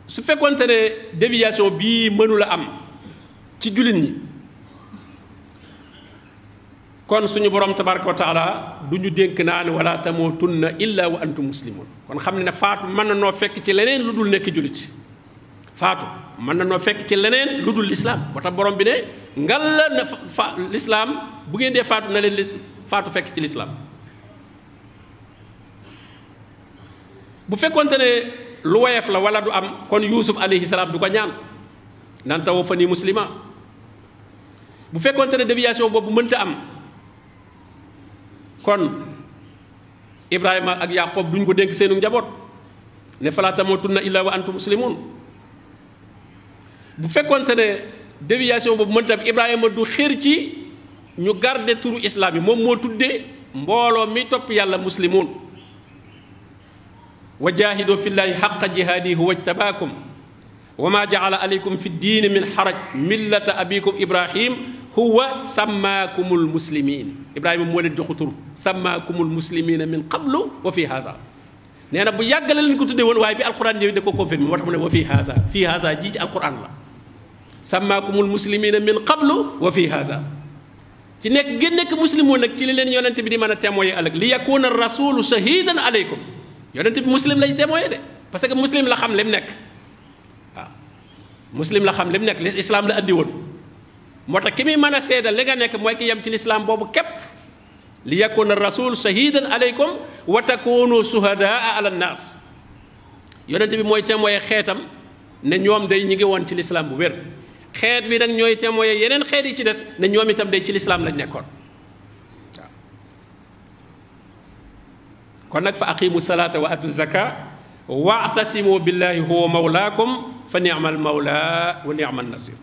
S6: su fekkonte ne déviation bii mënula am ci jullit ñi kon suñu borom tabaraka wa taala du ñu dénk naan wala tamutunna illa wa antum muslimun kon xam ne faatu mën na noo fekk ci leneen lu dul nekk jullit faatu mën na noo fekk ci leneen lu dul lislaam moo tax borom bi ne ngal la na lislaam bu ngeen dee faatu na leen faatu fekk ci lislaam bu fekkonte ne lu woyof la wala du am kon yuusuf alayhi salaam du ko ñaan naan tawaffanii muslima bu fekkonte ne déviation boobu mënta am kon ibrahima ak yaqoob duñ ko dénk seenu njaboot ne falaa tamuutunna illaa wa antum muslimun bu fekkonte ne déviation boobu mënta am ibrahima du xër ci ñu garder turu islam yi moom moo tuddee mbooloo mi topp yàlla muslimun wa jaahidu fillahi xaqa jihaadi huwa jtabaakum wa ma jaala aleykum fi ddiini min xaraj millata abikum ibrahim huwa sammaakumul muslimin ibrahima moo leen joxu tur sammaakumul muslimina min qablu wa fi haza nee na bu yàggale leen ko tuddee woon waaye bi alquran ñëw da ko confirmé moo tax mu ne wa fi haza fii haza ji ci alquran la sammaakumul muslimina min qablu wa fi haza ci nekk gën nekk muslimoon nag ci li leen yonente bi di mën a témoigner ëllëg li yakuna rasulu shahidan aleykum yonente bi muslim lay témoigner de parce que muslim la xam lim nekk waaw muslim la xam lim nekk li islam la andi woon moo tax ki muy mën a seedal li nga nekk mooy ki yem ci lislaam boobu képp li yakuna rasul shahidan aleykum wa takunu suhadaa ala nnaas yonente bi mooy témoigner xeetam ne ñoom day ñi ngi woon ci lislaam bu wér xeet bi nag ñooy témoigner yeneen xeet yi ci des ne ñoom itam day ci lislaam lañ nekkoon waaw kon nag fa aqimu salata wa atu zaka wa'tasimu billahi huwa mawlaakum fa ni'mal mawla wa ni'man nasir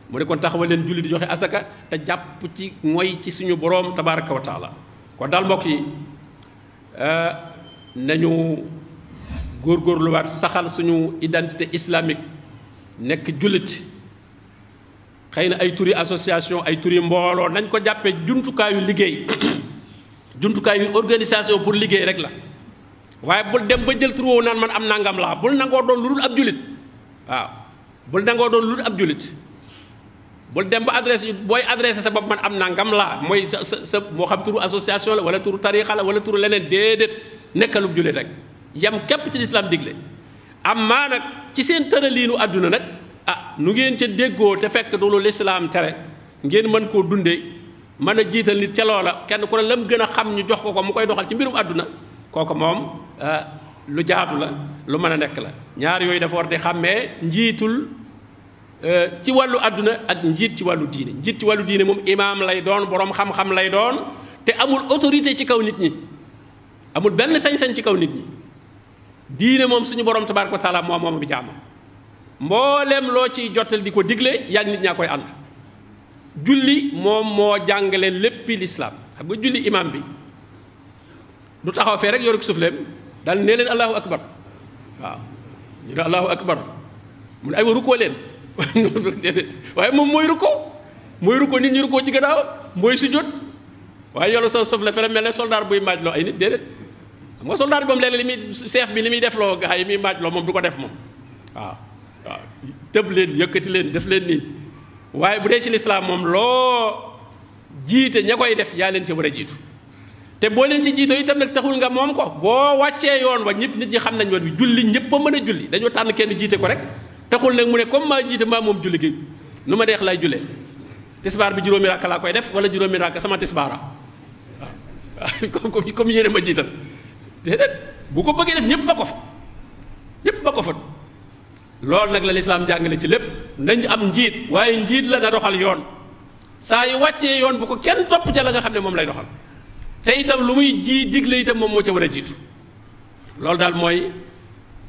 S6: mu ne kon taxawal leen julli di joxe asaka te jàpp ci mooy ci suñu boroom tabaraka wa taala kon daal mbokk yi nañu góorgóorluwaat saxal suñu identité islamique nekk jullit xëy na ay turi association ay turi mbooloo nañ ko jàppee jumtukaayu liggéey jumtukaayu organisation pour liggéey rek la waaye bul dem ba jël tur woowu naan man am nangam laa bul nangoo doon lu dul ab jullit waaw bul nangoo doon lu dul ab jullit bul dem ba adresse booy adressé sa bopp man am nangam laa mooy sa moo xam turu association la wala turu tarixa la wala turu leneen déedéet nekkalub jullit rek yam képp ci lislaam digle am maa nag ci seen tëraliinu àdduna nag nu ngeen ca déggoo te fekk du lu lislaam tere ngeen mën koo dundee mën a jiital nit ca loola kenn ku ne lam gën a xam ñu jox ko mu koy doxal ci mbirum àdduna kooku moom lu jaatu la lu mën a nekk la ñaar yooyu dafa war di xàmmee njiitul ci wàllu àdduna ak njiit ci wàllu diine njiit ci wàllu diine moom imaam lay doon boroom xam-xam lay doon te amul autorité ci kaw nit ñi amul benn sañ-sañ ci kaw nit ñi diine moom suñu borom tabaaraka wa taala moom bi jaamam mboolem loo ciy jottal di ko digle yàgg nit ñaa koy ànd julli moom moo jàngale léppi lislaam xam nga julli imaam bi du taxaw fee rek yoruk sufleem daal nee leen allahu akbar waaw ñu ne allahu akbar mu ne ay wa rukkoo leen waaye moom mooy rukkoo nit ñi rukkoo ci gannaaw mooy sujjóot waaye yolu sa sufle fere mel ne soldaar buy maaj loo ay nit déedéet xam nga soldaar bi moom léeg-léeg li muy chef bi li muy def loo gaa yi muy maaj loo moom du ko def moom waaw tëb leen yëkkati leen def leen nii waaye bu dee ci lislaam moom loo jiite ña koy def yaa leen ci war a jiitu te boo leen ci jiitoo itam nag taxul nga moom ko boo wàccee yoon wa ñëpp nit ñi xam nañ yoon bi julli ñëpp a mën a julli dañoo tànn kenn jiite ko rek taxul nag mu ne comme maa jiite maa moom julli gi nu ma deex lay jullee tisbaar bi juróomi rakk laa koy def wala juróomi rakk sama tisbaara waaw comme yéene ma jiital déedéet bu ko bëggee def ñëpp ba ko fa ñëpp ba ko fa loolu nag la lislaam jàngale ci lépp nañ am njiit waaye njiit la na doxal yoon saa yu wàccee yoon bu ko kenn topp ca la nga xam ne moom lay doxal te itam lu muy digle itam moom moo ca war a jiitu loolu daal mooy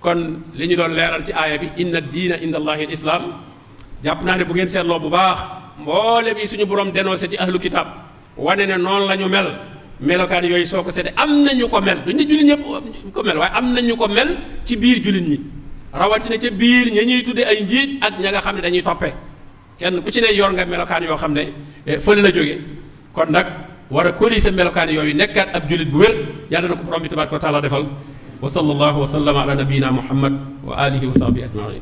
S6: kon li ñu doon leeral ci aaya bi inna diina inda allahi al islam jàpp naa ne bu ngeen seetloo bu baax mboolem yi suñu borom dénoncé ci ahlu kitab wane ne noonu la ñu mel melokaan yooyu soo ko seete am nañu ko mel duñ ne jullit ñëpp ko mel waaye am nañu ko mel ci biir jullit ñi rawatina ca biir ña ñuy tudde ay njiit ak ña nga xam ne dañuy toppee kenn ku ci ne yor nga melokaan yoo xam ne fële la jóge kon nag war a corriger melokaan yooyu nekkaat ab jullit bu wér yàlla na ko borom bi tabaraka wa taala defal wa sallallahu wa sallama ala nabiyina muhammad wa alihi wa sahbihi ajmain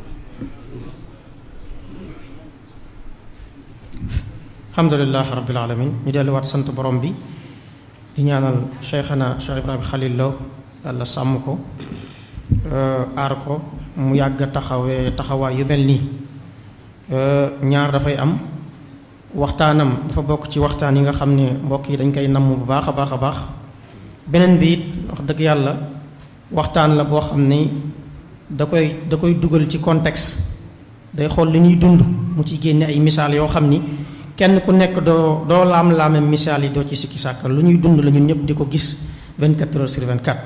S7: alhamdulilah rabbil alamin ñu delluwaat sant borom bi di ñaanal cheikhana cheikh ibrahima xalil Lo yàlla sàmm ko aar ko mu yàgg a taxawaay yu mel nii ñaar dafay am waxtaanam dafa bokk ci waxtaan yi nga xam ne mbokk yi dañ koy namm bu baax a baax a baax beneen bi it wax dëgg yàlla waxtaan la boo xam ni da koy dugal ci contexte day xool li ñuy dund mu ci génne ay misaal yoo xam ni kenn ku nekk doo laam-laame misaal yi doo ci sikki sàkka lu ñuy dund la ñun ñëpp di ko gis 24 heures sur 24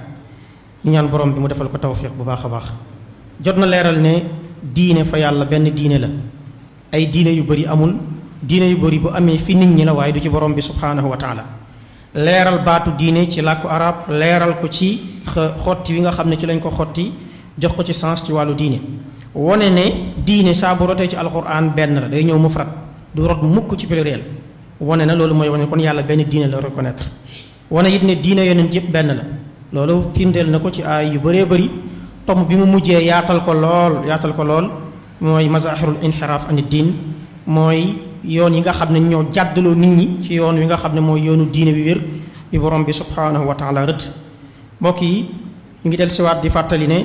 S7: ñu ñaan borom bi mu defal ko tawfiq bu baax a baax jot na leeral ne diine fa yàlla benn diine la ay diine yu bari amul diine yu bari bu amee fi nit ñi la waaye du ci borom bi subhaanahu wa taala leeral baatu diine ci làkku arab leeral ko ci xotti wi nga xam ne ci lañ ko xotti jox ko ci sens ci wàllu diine wone ne diine saa bu rotee ci alquran benn la day ñëw mufrad du rot mukk ci pluriel wane na loolu mooy wane kon yàlla benn diine la reconnaître wane it ne diine yonent yëpp benn la loolu firndeel na ko ci ay yu bëree bëri tom bi mu mujjee yaatal ko lool mooy mazahirul inxiraaf ani diin mooy yoon yi nga xam ne ñoo jàddaloo nit ñi ci yoon wi nga xam ne mooy yoonu diine bi wér bi borom bi subhaanahu wa taala rëdd mbokk yi ñu ngi del siwaat di fàttali ne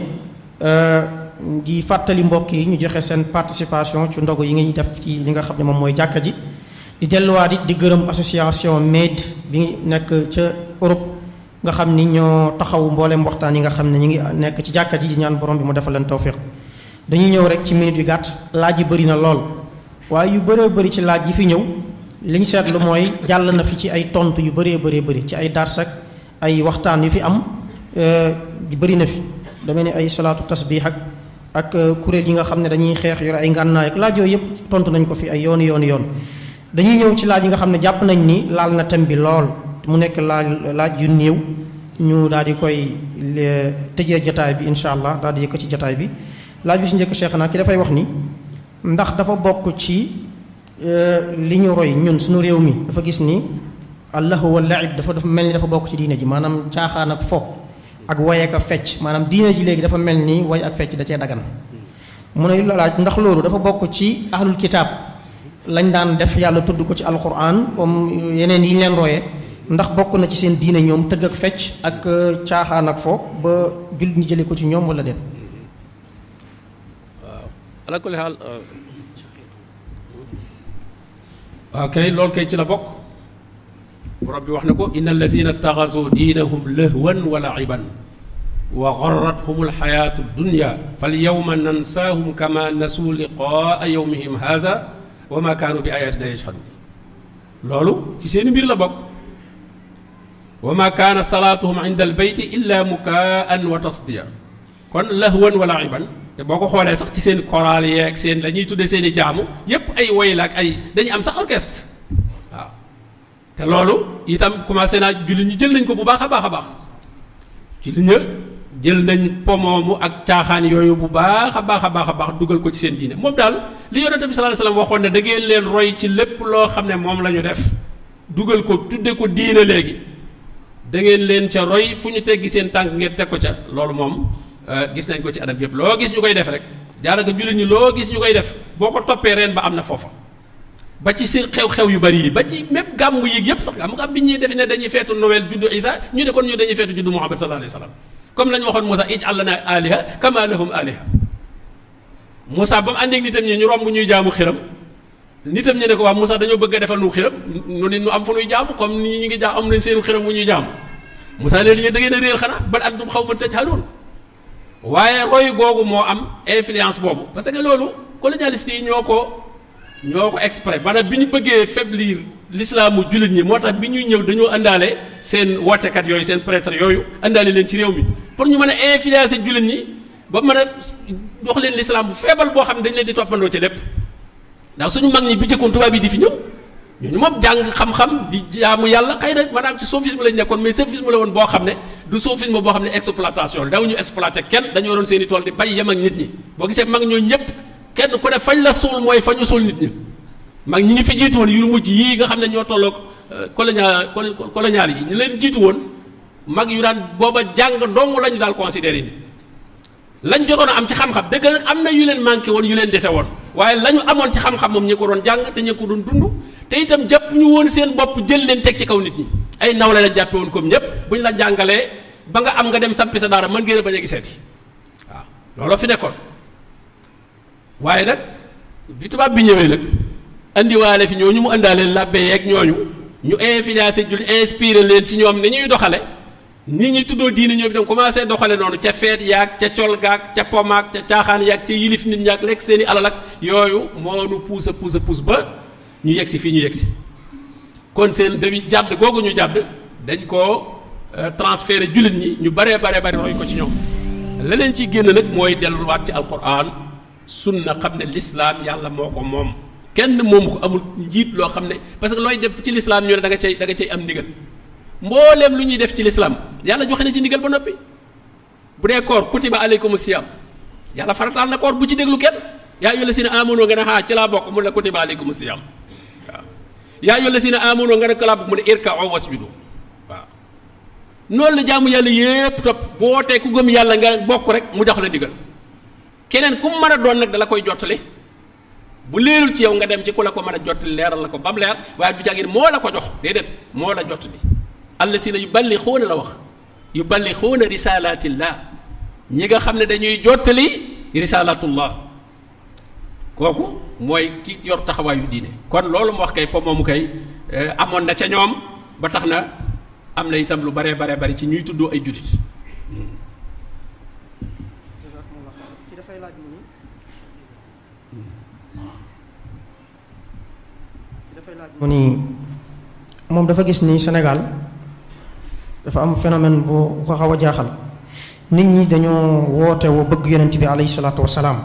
S7: di fàttali mbokk yi ñu joxe seen participation ci ndogu yi ngi def ci li nga xam ne moom mooy jàkka ji di delluwaat it di gërëm association MAID bi nekk ca Europe nga xam ni ñoo taxaw mboolem waxtaan yi nga xam ne ñu ngi nekk ci jàkka ji di ñaan borom bi mu defal leen tawfiq dañuy ñëw rek ci minute yu gàtt laaj yi bëri na lool waaye yu bëree bëri ci laaj yi fi ñëw li ñu seetlu mooy jàll na fi ci ay tontu yu bëree bëri ci ay darsak ay waxtaan yu fi am bëri na fi dama ne ay salaatu tasbih ak kuréel yi nga xam ne dañuy xeex yore ay ngànnaay ak laaj yooyu yëpp tontu nañ ko fi ay yoon dañuy ñëw ci laaj yi nga xam ne jàpp nañ ni laal na thème bi lool mu nekk laaj yu néew ñu daal di koy tëjee jotaay bi incha allah daal di yëkk ci jotaay bi laaj bi si njëkk Cheikh naa ki dafay wax ni ndax dafa bokk ci li ñu roy ñun suñu réew mi dafa gis ni allahu wal laib dafa mel ni dafa bokk ci diine ji maanaam caaxaan ak fo ak way ak fecc maanaam diine ji léegi dafa mel ni way ak fecc da cee dagan mu ne laaj ndax loolu dafa bokk ci ahlul kitaab lañ daan def yàlla tudd ko ci alquran comme yeneen yi ñu leen royee ndax bokk na ci seen diine ñoom tëgg ak fecc ak caaxaan ak fo ba jullit ñi jëlee ko ci ñoom wala déet.
S6: waaw ala kulli xaal waaw kay loolu kay ci la bokk borom bi wax na ko inna allazina taxasu diinahum lahwan wa laiban wa garrathum alxayaatu dunya fal yawma nansaahum kama nasu liqaa yawmihim haza wa ma kaanu bi ayatina yajhadun loolu ci seen mbir la bokk wa ma kaana salaatuhum inda albeyti illa mukaan wa tasdiya kon lahwan wa laiban te boo ko xoolee sax ci seen choral yeeg seen la ñuy tudde seen i jaamu yépp ay woy la ak ay dañu am sax orchestre waaw te loolu itam commencé naa jullit ñi jël nañ ko bu baax a baax a baax jullit ña jël nañ pomoomu ak caaxaan yooyu bu baax a baax a baax a baax dugal ko ci seen diine moom daal li yonente bi sallallahu alayhi wasallam waxoon ne da ngeen leen roy ci lépp loo xam ne moom la ñu def dugal ko tudde ko diine léegi da ngeen leen ca roy fu ñu teggi seen tànk ngeen teg ko ca loolu moom gis nañ ko ci anam yëpp loo gis ñu koy def rek daanaka jullit ñi loo gis ñu koy def boo ko toppee reen ba am na foofa ba ci si xew-xew yu bari yi ba ci même gàmmu yéeg yëpp sax xam nga bi ñuy def ne dañuy feetu Noël juddu Isa ñu ne kon ñu dañuy feetu juddu Muhammad sallallahu alayhi wa sallam comme la ñu waxoon Moussa ij'al lanaa aaliha kamaa lahum aaliha Moussa ba mu àndeeg nitam ñi ñu romb ñuy jaamu xiram nitam ñi ne ko waa Moussa dañoo bëgg a defal nu xiram nu nit ñu am fu nuy jaamu comme ni ñu ngi jaam am nañ seen xiram mu ñuy jaamu Moussa ne li da ngeen a réer xanaa bal antum qawmun tajhaluun waaye roy googu moo am influence boobu parce que loolu colonialiste yi ñoo ko exprès maanaam bi ñu bëggee faiblir l'islaamu jullit ñi moo tax bi ñuy ñëw dañoo àndaale seen wootekat yooyu seen prêtre yooyu àndaale leen ci réew mi pour ñu mën a influencer jullit ñi ba mën a jox leen l'islam bu feebal boo xam ne dañ leen di toppandoo ci lépp ndax suñu mag ñi bi jëkkoon tubaab yi di fi ñëw ñooñu moom jàng xam-xam di jaamu yàlla xëy na maanaam ci sophisme lañ nekkoon mais sophisme la woon boo xam ne du sophisme boo xam ne exploitation la daw ñu exploité kenn dañu waroon seen i tool di bay yem ak nit ñi boo gisee mag ñooñu ñëpp kenn ku ne fañ la suul mooy fa ñu suul nit ñi mag ñi ñu fi jiitu woon yu mujj yii nga xam ne ñoo tolloog colonial yi ñu leen jiitu woon mag yu daan booba jàng dong lañu daal considéré ni lañ jotoon a am ci xam-xam dëgg nag am na yu leen manqué woon yu leen dese woon waaye la ñu amoon ci xam-xam moom ñi ko doon jàng te ñi ko doon dund te itam jàpp ñu woon seen bopp jël leen teg ci kaw nit ñi ay nawle la jàppe woon comme ñëpp bu ñu la jàngalee ba nga am nga dem sampi sa daara mën ngeen a bañ a giseeti waaw looloo fi nekkoon waaye nag bi tubaab bi ñëwee nag andiwaale fi ñooñu mu àndaaleen labbe yeeg ñooñu ñu influencé jul inspiré leen ci ñoom ni ñuy doxale nit ñi tuddoo diine ñoom itam commencé doxale noonu ca feet yaag ca col gaag ca pomaag ca caaxaan yaag ca yilif nit ñaag lekk seen i alal ak yooyu moo nu puus ba ñu yegg si fii ñu yegg si kon seen demi jàdd googu ñu jàdd dañ koo transféré jullit ñi ñu baree roy ko ci ñoom la leen ciy génn nag mooy delluwaat ci alquran sunna xam ne l'islam yàlla moo ko moom kenn moomu ko amul njiit loo xam ne parce que looy def ci l'islam ñu ne da nga cay am ndigal mbooleem lu ñuy def ci l'islam yàlla joxe na ci ndigal ba noppi bu dee koor kutiba aleykum siyam yàlla farataal na koor bu ci déglu kenn yaa ayyuha llazina amanu nga ne ci laa bokk mu ne la kutiba aleykum siyam waaw yaa ayyuha llazina amanu nga ne ko laa bokk mu ne irka'u wasjudu waaw noonu la jaamu yàlla yépp topp boo tee ku gëm yàlla nga bokk rek mu jox la ndigal keneen ku mën a doon nag dala koy jottali bu leerul ci yow nga dem ci ku la ko mën a jottali leeral la ko ba mu leer waaye du jàngin moo la ko jox déedéet moo la jottali allasina yuballighuuna la wax yuballighuuna risalatillah ñi nga xam ne dañuy jottali risalatullah kooku mooy ki yor taxawaayu diine kon loolu mu wax kay po moomu kay amoon na ca ñoom ba tax na am na itam lu baree bari ci ñuy tuddoo ay jullit
S7: mu ni moom dafa gis ni Sénégal dafa am phénomène bu ko xaw a jaaxal nit ñi dañoo woote woo bëgg yonent bi alayhi salaatu wasalaam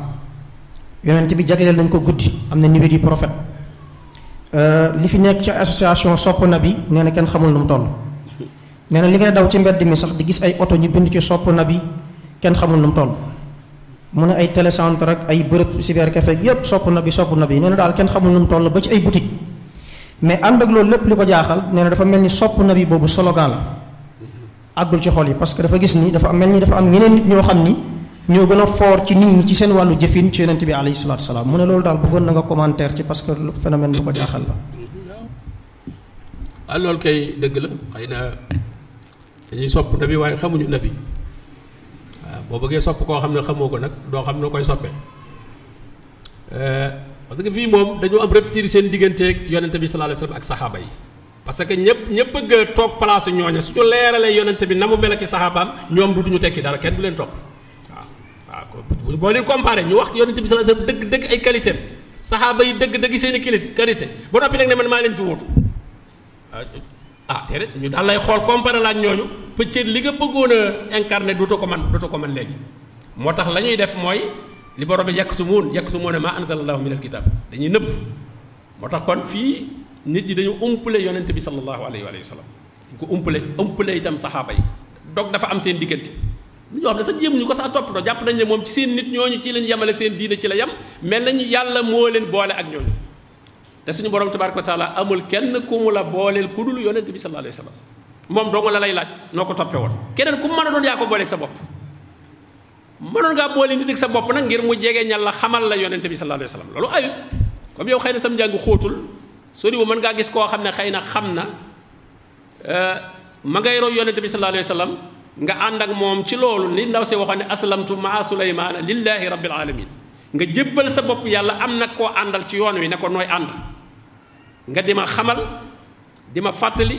S7: yonent bi jagleel nañ ko guddi am na niveau du prophète li fi nekk ci association sopp na bi nee na kenn xamul nu mu toll nee na li ngay daw ci mbedd mi sax di gis ay oto ñu bind ci sopp na bi kenn xamul nu mu toll mu ne ay télécentre rek ay bërëb cybercafé yépp sopp na bi nee na daal kenn xamul nu mu toll ba ci ay boutique mais ànd ak loolu lépp li ko jaaxal nee na dafa mel ni sopp na bi boobu slogan la àggul ci xol yi parce que dafa gis ni dafa mel ni dafa am ñeneen nit ñoo xam ni ñoo gën a fort ci nit ñi ci seen wàllu jëfin ci yonent bi alayhi salaatu salaam mu ne loolu daal bëggoon na nga commentaire ci parce que phénomène bu ko jaaxal la.
S6: waaw loolu kay dëgg la xëy na dañuy sopp nabi waaye xamuñu nabi waaw boo bëggee sopp koo xam ne xamoo ko nag doo xam noo koy soppee parce que fii moom dañoo am rupture seen digganteeg yonent bi sallallahu alayhi wasallam ak saxaaba yi. parce que ñëpp bëgg a toog place ñooña su ñu leeralee yonent bi na mu mel ak saxaabaam ñoom dutuñu tekki dara kenn du leen topp waaw boo leen comparé ñu wax yonent bi sallallahu alayhi wasallam dëgg ay qualité saxaaba yi dëgg seen i qualité ba noppi nag ne man maa leen fi wutu déedéet ñu daal lay xool comparé la ak ñooñu peut-être li nga bëggoon a incarné dutu ko man léegi moo tax la ñuy def mooy li borom bi yaktumuuna maa anzalallahu min alkitab dañuy nëbb moo tax kon fii nit ñi dañu umpale yonent bi sallallahu alayhi wa sallam dañu ko umpale itam saxaaba yi dog dafa am seen diggante lu ñoo xam ne sax jéemuñu ko sax toppatoo jàpp nañ ne moom ci seen nit ñooñu ci lañ yemale seen diine ci la yem mel nañu yàlla moo leen boole ak ñooñu te suñu borom tabaaraka wa taala amul kenn ku mu la booleel ku dul yonent bi sallallahu alayhi wa sallam moom dong la lay laaj noo ko toppee woon keneen ku mu mën a doon yaa ko booleeg sa bopp mënoon ngaa boole nit ak sa bopp nag ngir mu jege ñal la xamal la yonent bi sallallahu alayhi wa sallam loolu ayut comme yow xëy na sam njàng xóotul soriwu mën ngaa gis koo xam ne xëy na xam na ma ngay roy yonente bi sallallahu alayhi wa sallam nga ànd ak moom ci loolu li ndaw si waxoon ne aslamtu maa suleymaana lillahi rabbil alamin nga jébbal sa bopp yàlla am nag koo àndal ci yoon wi ne ko nooy ànd nga di ma xamal di ma fàttali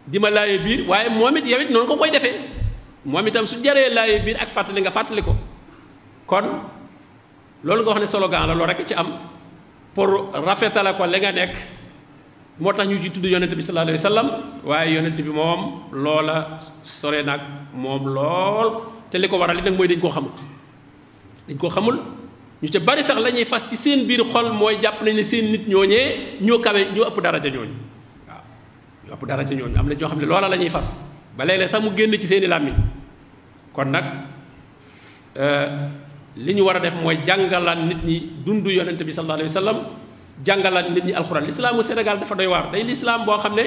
S6: di ma laaye biir waaye moom it yow it noonu ko koy defee moom itam su jaree laaye biir ak fàttali nga fàttali ko kon loolu nga wax ne slogan la loolu rek ci am pour rafetale ko li nga nekk moo tax ñu ci tudd yonent bi sallallahu alayhi wa sallam waaye yonent bi moom loola sore nag moom lool te li ko waral li nag mooy dañ koo xamul ñu ca bari sax la ñuy fas ci seen biir xol mooy jàpp nañ ne seen nit ñooñee ñoo kawe ñoo ëpp daraja ñooñu waaw ñoo ëpp daraja ñooñu am na ñoo xam ne loola la ñuy fas ba léeg-léeg sax mu génn ci seeni làmmiñ kon nag li ñu war a def mooy jàngalaat nit ñi dund yonent bi sallallahu alayhi wa sallam jàngalaat nit ñi alxuraan lislaamu Sénégal dafa doy waar day lislaam boo xam ne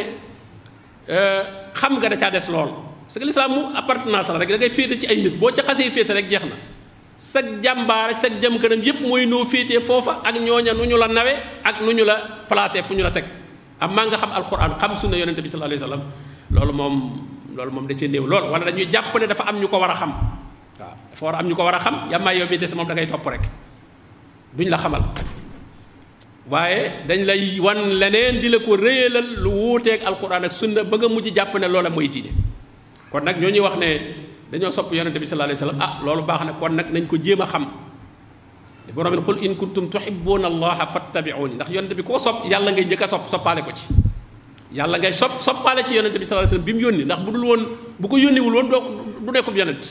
S6: xam nga da caa des lool parce que lislaam mu appartenance la rek da ngay féete ci ay nit boo ca xasee féete rek jeex na sag jàmbaar ak sag jëm kanam yépp mooy noo féetee foofa ak ñooña nu ñu la nawe ak nu ñu la placé fu ñu la teg am maa nga xam alxuraan xam sunna yonent bi sallallahu alayhi wa sallam loolu moom da cee néew lool wala dañuy jàpp ne dafa am ñu ko war a xam waaw dafa war a am ñu ko war a xam yàmmaa yow mi des moom da ngay topp rek duñ la xamal waaye dañ lay wan leneen di la ko réyalal lu wuuteeg alxuraan ak sunna ba nga mujj jàpp ne loola mooy diine kon nag ñoo ñuy wax ne dañoo sopp yonente bi sallallahu alayhi wa sallam loolu baax na kon nag nañ ko jéem a xam borom bi qul in kuntum tuhibbuna allaha fattabi'uni ndax yonente bi koo sopp yàlla ngay njëkk a soppaale ko ci yàlla ngay soppaale ci yonente bi sallallahu alayhi wa sallam bi mu yónni ndax bu dul woon bu ko yónniwul woon du nekkub yonent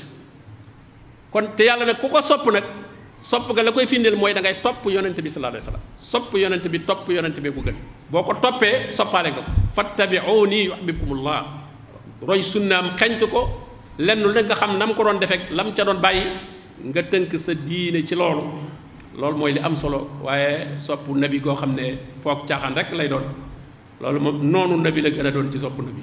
S6: kon te yàlla nag ku ko sopp nag sopp ga la koy firndeel mooy da ngay topp yonent bi sallallahu alayhi wa sallam sopp yonent bi topp yonent bi bu gën boo ko toppee soppaale nga ko fattabi'uni yuhibbukumullah roy sunnaam xeñtu ko lenn lu nekk nga xam na mu ko doon defek lam ca doon bàyyi nga tënk sa diine ci loolu mooy li am solo waaye sopp nabi goo xam ne foog caaxaan rek lay doon loolu moom noonu nabi la gën a doon ci sopp nabi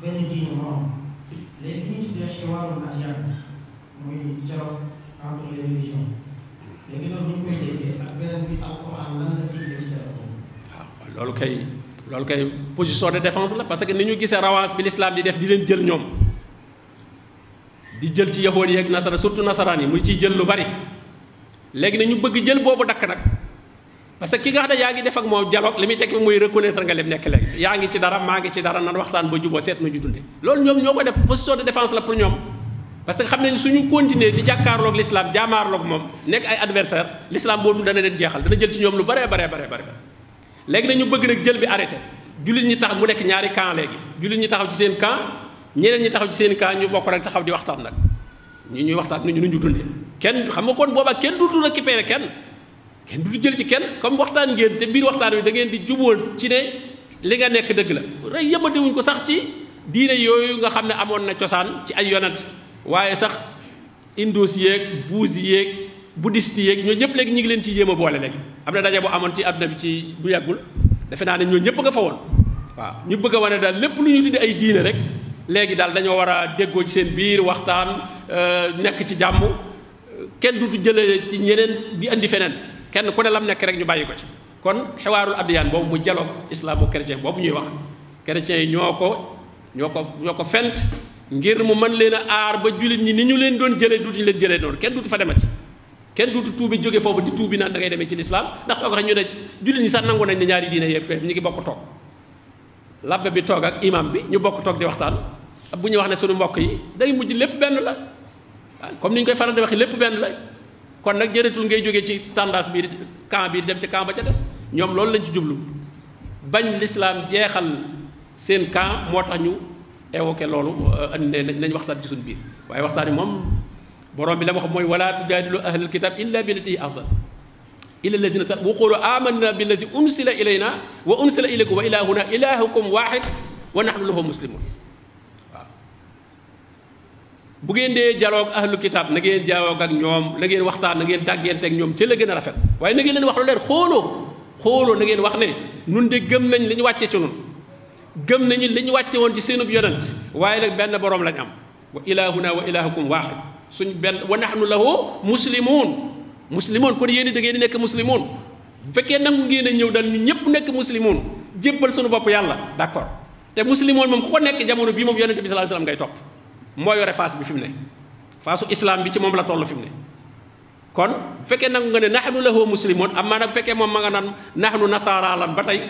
S7: benn diine moom léegi ñu tuddee xiwaarul adyaan muy dialogue entre les religions léegi loolu ñu koy déggee ak beneen bi alquran lan la digle ci dialogue
S6: waaw loolu kay position de défense la parce que ni ñu gisee rawance bi l'islam di def di leen jël ñoom di jël ci yahood yi ak nasara surtout nasaraan yi muy ciy jël lu bari léegi na ñu bëgg jël boobu dakk nag parce que ki nga xam ne yaa ngi def ak moom dialogue li muy tekki mooy reconnaître nga leen nekk léegi yaa ngi ci dara maa ngi ci dara nan waxtaan ba juboo seet nu ñu dundee loolu ñoom ñoo ko def position de défense la pour ñoom parce que xam ne suñu continuer di jàkkaarloog l'islam jaamaarloog moom nekk ay adversaire l'islam boobu dana leen jeexal dana jël ci ñoom lu bare léegi nag ñu bëgg nag jël bi arrêté jullit ñi tax mu nekk ñaari camp léegi jullit ñi taxaw ci seen camp ñeneen ñi taxaw ci seen camp ñu bokk rek taxaw di waxtaan nag ñuy waxtaan nu ñu dundee kenn xam nga kon boobaa kenn duutu récupérer kenn du jël ci kenn comme waxtaan ngeen te biir waxtaan wi da ngeen di jubóol ci ne li nga nekk dëgg la rek yëmate wuñ ko sax ci diine yooyu nga xam ne amoon na cosaan ci ay yonent waaye sax indos yeeg buus yeeg bouddhiste yeeg ñoo ñëpp léegi ñu ngi leen ci yéem a boole léegi am na daje bu amoon ci àdduna bi ci bu yàggul defe naa ne ñoo ñëpp nga fa woon waaw ñu bëgg a wane daal lépp lu ñu tuddi ay diine rek léegi daal dañoo war a déggoo ci seen biir waxtaan nekk ci jàmm kenn dutu jëlee ci ñeneen di andi feneen kenn ku ne lam nekk rek ñu bàyyi ko ci kon xewaarul addiyaan boobu mu dialogue islamo-chrétien boobu ñuy wax chrétiens yi ñoo ko fent ngir mu mën leen a aar ba jullit ñi ni ñu leen doon jëlee duutuñu leen jëlee noonu kenn duutu fa demati kenn duutu tuubi jóge foofu di tuubi naan da ngay demee ci lislaam ndax soo ko waxee ñu ne jullit ñi sax nangu nañ ne ñaari diine yëpp ñu ngi bokk toog labbe bi toog ak imam bi ñu bokk toog di waxtaan bu ñu wax ne suñu mbokk yi day mujj lépp benn la comme ni ñu koy faral di waxee lépp benn la kon nag jëratul ngay jógee ci tendance bii camp bii dem ci camp ba ca des ñoom loolu lañ ci jublu bañ lislaam jeexal seen camp moo tax ñu évoqué loolu andi ne nañ waxtaan ci suñu biir waaye waxtaan yi moom borom bi la ma wax mooy wala tujaadilu ahlal kitab illa billati ahsan illa allazina wa qulu amanna billazi unsila ilayna wa unsila ilaykum wa ilahuna ilahukum wahid wa nahnu lahu muslimun waaw bu ngeen dee dialogue ahlu kitab na ngeen dialogue ak ñoom la ngeen waxtaan na ngeen dàggante ak ñoom ci la gën a rafet waaye na ngeen leen wax lu leer xooloo na ngeen wax ne nun de gëm nañ li ñu wàccee ci nun gëm nañu li ñu wàcce woon ci seenub yonent waaye nag benn boroom lañ am wa ilahuna wa ilahukum wahid suñ benn wa nahnu lahu muslimun kon yéen da ngeen di nekk muslimun bu fekkee nangu ngeen a ñëw daal ñu ñëpp nekk muslimun jébbal suñu bopp yàlla d'accord te muslimun moom ku ko nekk jamono bii moom yonente bi sallallahu alayhi wasallam ngay topp moo yore face bi fi mu ne faasu islam bi ci moom la toll fi mu ne kon bu fekkee nangu nga ne nahnu lahu muslimun amma nag bu fekkee moom ma nga naan nahnu nasaara lan ba tey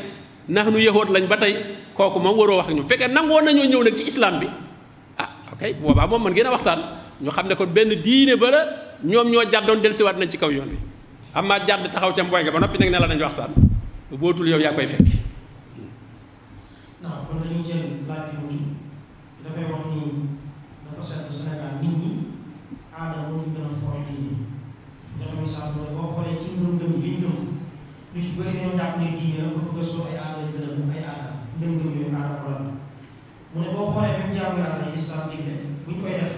S6: nahnu yahood lañ ba tey kooku moom waroo wax ak ñu bu fekkee nangoo nañoo ñëw nag ci islam bi ok boobaa moom mën ngeen a waxtaan ñu xam ne kon benn diine ba la ñoom ñoo jàddoon dellusiwaat nañ ci kaw yoon wi amma jàdd taxaw ca mboy ga ba noppi nag ne la nañ waxtaan bootul yow yaa koy fekk.
S7: non kon dañuy jël laaj bi mujj dafay wax ni dafa seetlu Sénégal nit ñi aada moo fi gën a fort diine joxe misaal mooy boo xoolee ci ngëm-ngëm yi ñu gëm lu ci bëri dañoo jàpp ne diine la bu ko gëstoo ay aada lañ gën a gëm ay aada ngëm-ngëm yooyu aada ko la mu ne boo xoolee même jaamu yàlla yi islam digle buñ koy def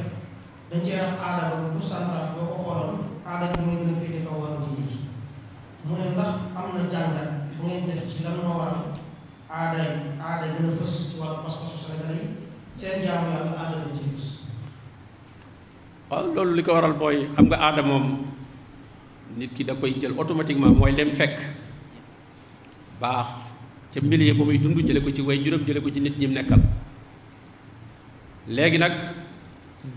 S7: dañ cee def aada ba bu santaat boo ko xooloon aada ji mooy gën a féete kaw wàllu diine ji mu ne ndax am na jàngat bu ngeen def ci lan moo waral aada gën a fës ci wàllu pas-pasu Sénégalais yi seen jaamu yàlla aada lañ ci fës.
S6: waaw loolu li ko waral mooy xam nga aada moom nit ki da koy jël automatiquement mooy lem fekk baax ca milieu ba muy dund jële ko ci way juróom jële ko ci nit ñi mu nekkal léegi nag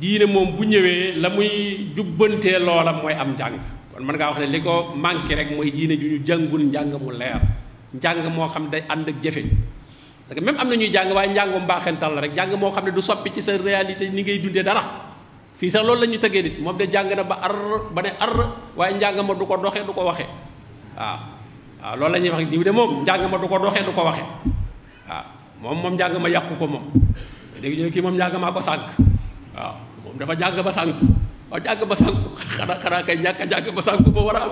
S6: diine moom bu ñëwee la muy jubbantee loola mooy am njàng kon mën ngaa wax ne li ko manqué rek mooy diine ju ñu jàngul njàng mu leer njàng moo xam day ànd ak jëfe parce que même am na ñuy jàng waaye njàngum mbaaxental la rek njàng moo xam ne du soppi ci sa réalité ni ngay dundee dara fii sax loolu la ñuy tëggee nit moom de jàng na ba ba ne waaye njàng ma du ko doxee du ko waxee waaw loolu la ñuy wax diw de moom njàng ma du ko doxee du ko waxee waaw moom njàng ma yàqu ko moom léegi kii moom njàng maa ko sànq waaw moom dafa jàng ba sànq waaw jàng ba sànq xanaa kay ñàkk a jàng ba sànq moo war a am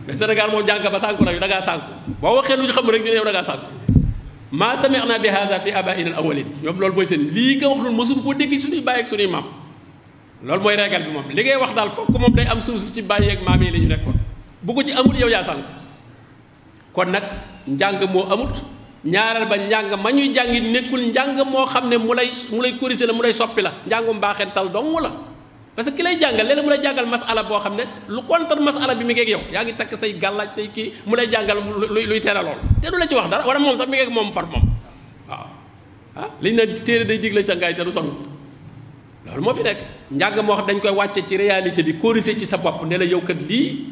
S6: mais Sénégal moom jàng ba sànq nag da ngaa sànq boo waxee lu ñu xam rek ñu yow da ngaa sànq maa sami'na bi hadha fi abaa'ina al-awwalin ñoom loolu mooy seen lii nga wax noonu mosuñu koo dégg suñuy bàyyi ak suñuy maam loolu mooy régal bi moom li ngay wax daal fokk moom day am suuf ci bàyyi ak maam yi la ñu nekkoon bu ko ci amul yow yaa sànq kon nag njàng moo amut ñaareel ba njàng ma ñuy jàngi nekkul njàng moo xam ne mu lay corriger la mu lay soppi la njàngum baaxental dong la parce que ki lay jàngal léeg-léeg mu lay jàngal masala boo xam ne lu contre masala bi mi ngi ak yow yaa ngi takk say gàllaaj say kii mu lay jàngal luy tere lool te du la ci wax dara wala moom sax mi ngi ak moom far moom waaw liñ na téere day digle sangaay te du sangu loolu moo fi nekk njàng moo xam dañ koy wàcce ci réalité bi corriger ci sa bopp ne la yow kat lii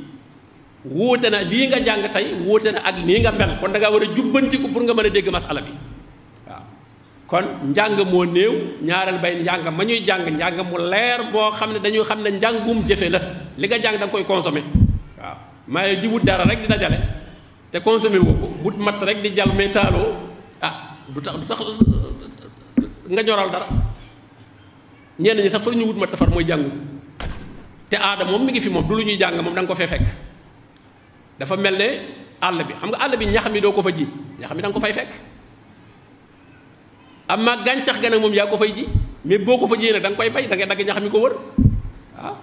S6: wuute na lii nga jàng tey wuute na ak nii nga mel kon da ngaa war a jubbantiku pour nga mën a dégg masala bi waaw kon njàng moo néew ñaareel bay njàng ma ñuy jàng njàng mu leer boo xam ne dañuy xam ne njàngum jëfe la li nga jàng da nga koy consommer waaw maaye di wut dara rek di dajale te consommer woo ko wut mat rek di jal mais taaloo du tax nga ñoral dara ñenn ñi sax far ñu wut mat far mooy jàngu te aada moom mi ngi fi moom du lu ñuy jàng moom da nga ko fee fekk dafa mel ne àll bi xam nga àll bi ñax mi doo ko fa ji ñax mi da nga ko fay fekk amma gàncax ga nag moom yaa ko fay ji mais boo ko fa jiyee nag da nga koy bay da ngay dagg ñax mi ko wër waaw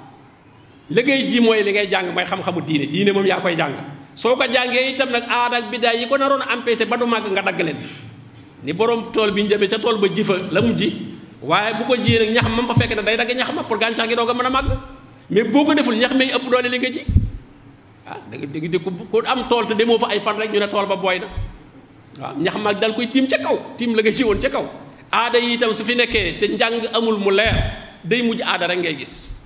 S6: li ngay ji mooy li ngay jàng mooy xam-xamu diine moom yaa koy jàng soo ko jàngee itam nag aada ak bidaa yi ko naroon a empêché ba du màgg nga dagg leen ni borom tool bi ñu demee ca tool ba ji fa la mu ji waaye bu ko jiyee nag ñax ma fa fekk ne day dagg ñax ma pour gàncax gi doog a mën a màgg mais boo ko deful ñax may ëpp doole li nga ji da nga dégg ko am tool te demoo fa ay fan rek ñu ne tool ba booy na waaw ñax maag dal koy tiim ca kaw tiim la nga si woon ca kaw aada yi itam su fi nekkee te njàng amul mu leer day mujj aada rek ngay gis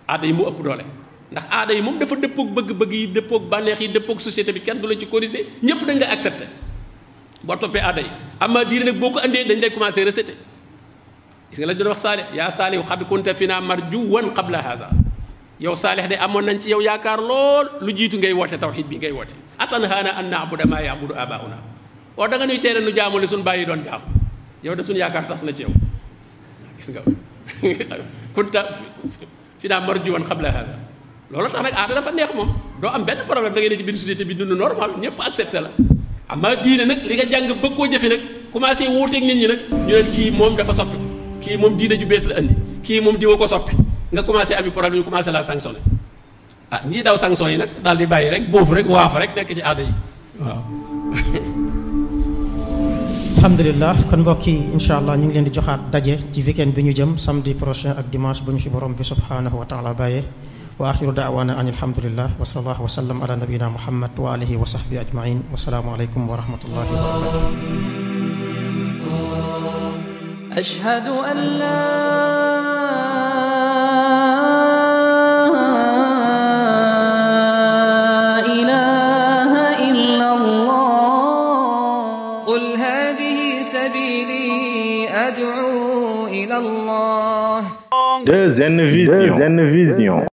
S6: aada yi mu ëpp doole ndax aada yi moom dafa dëppoog bëgg-bëgg yi dëppoog bànneex yi dëppoog société bi kenn du la ci corriger ñëpp dañ lay accepté boo toppee aada yi ama diine nag boo ko andee dañ lay commencé rejeté gis nga la doon wax Saalih yaa Saalih qad kunta finaa marjuwan qabla haza yow Saalih de amoon nañ ci yow yaakaar lool lu jiitu ngay woote tawxiid bi ngay woote atanhaana an na'buda maa ya'budu aabaa'una waaw da nga ñuy teere nu jaamu li suñu bàyyi doon jaam yow de suñu yaakaar tas na ci yow gis nga kunta finaa marjuwan qabla haza loolu tax nag aada dafa neex moom doo am benn problème da ngay ne ci biir société bi dund normal ñëpp accepté la amaa diine nag li nga jàng bëgg koo jëfe nag commencé wuuteeg nit ñi nag ñu ne kii moom dafa soppi kii moom diine ju bees la andi kii moom diwa ko soppi nga commencé ami problème ñu commencé la sanctionné ñii daw sanction yi nag daal di bàyyi rek boofu rek waaf rek nekk ci aada yi waaw
S7: alhamdulillah kon mbokk yi incha allah ñu ngi leen di joxaat daje ci weekend bi ñu jëm samedi prochain ak dimanche bu ñu fi borom bi subhanahu wa taala bàyyee wa axiru daawana an alhamdulillah wa sallallahu wa sallam ala nabiyina muhammad wa alihi wa sahbi ajmain wa salaamu alaykum wa rahmatullahi wa barakatuh.
S1: ashhadu an la ilaha illa Allah.
S2: qul hadhihi sabili ad'u ila Allah.
S4: Deuxième vision.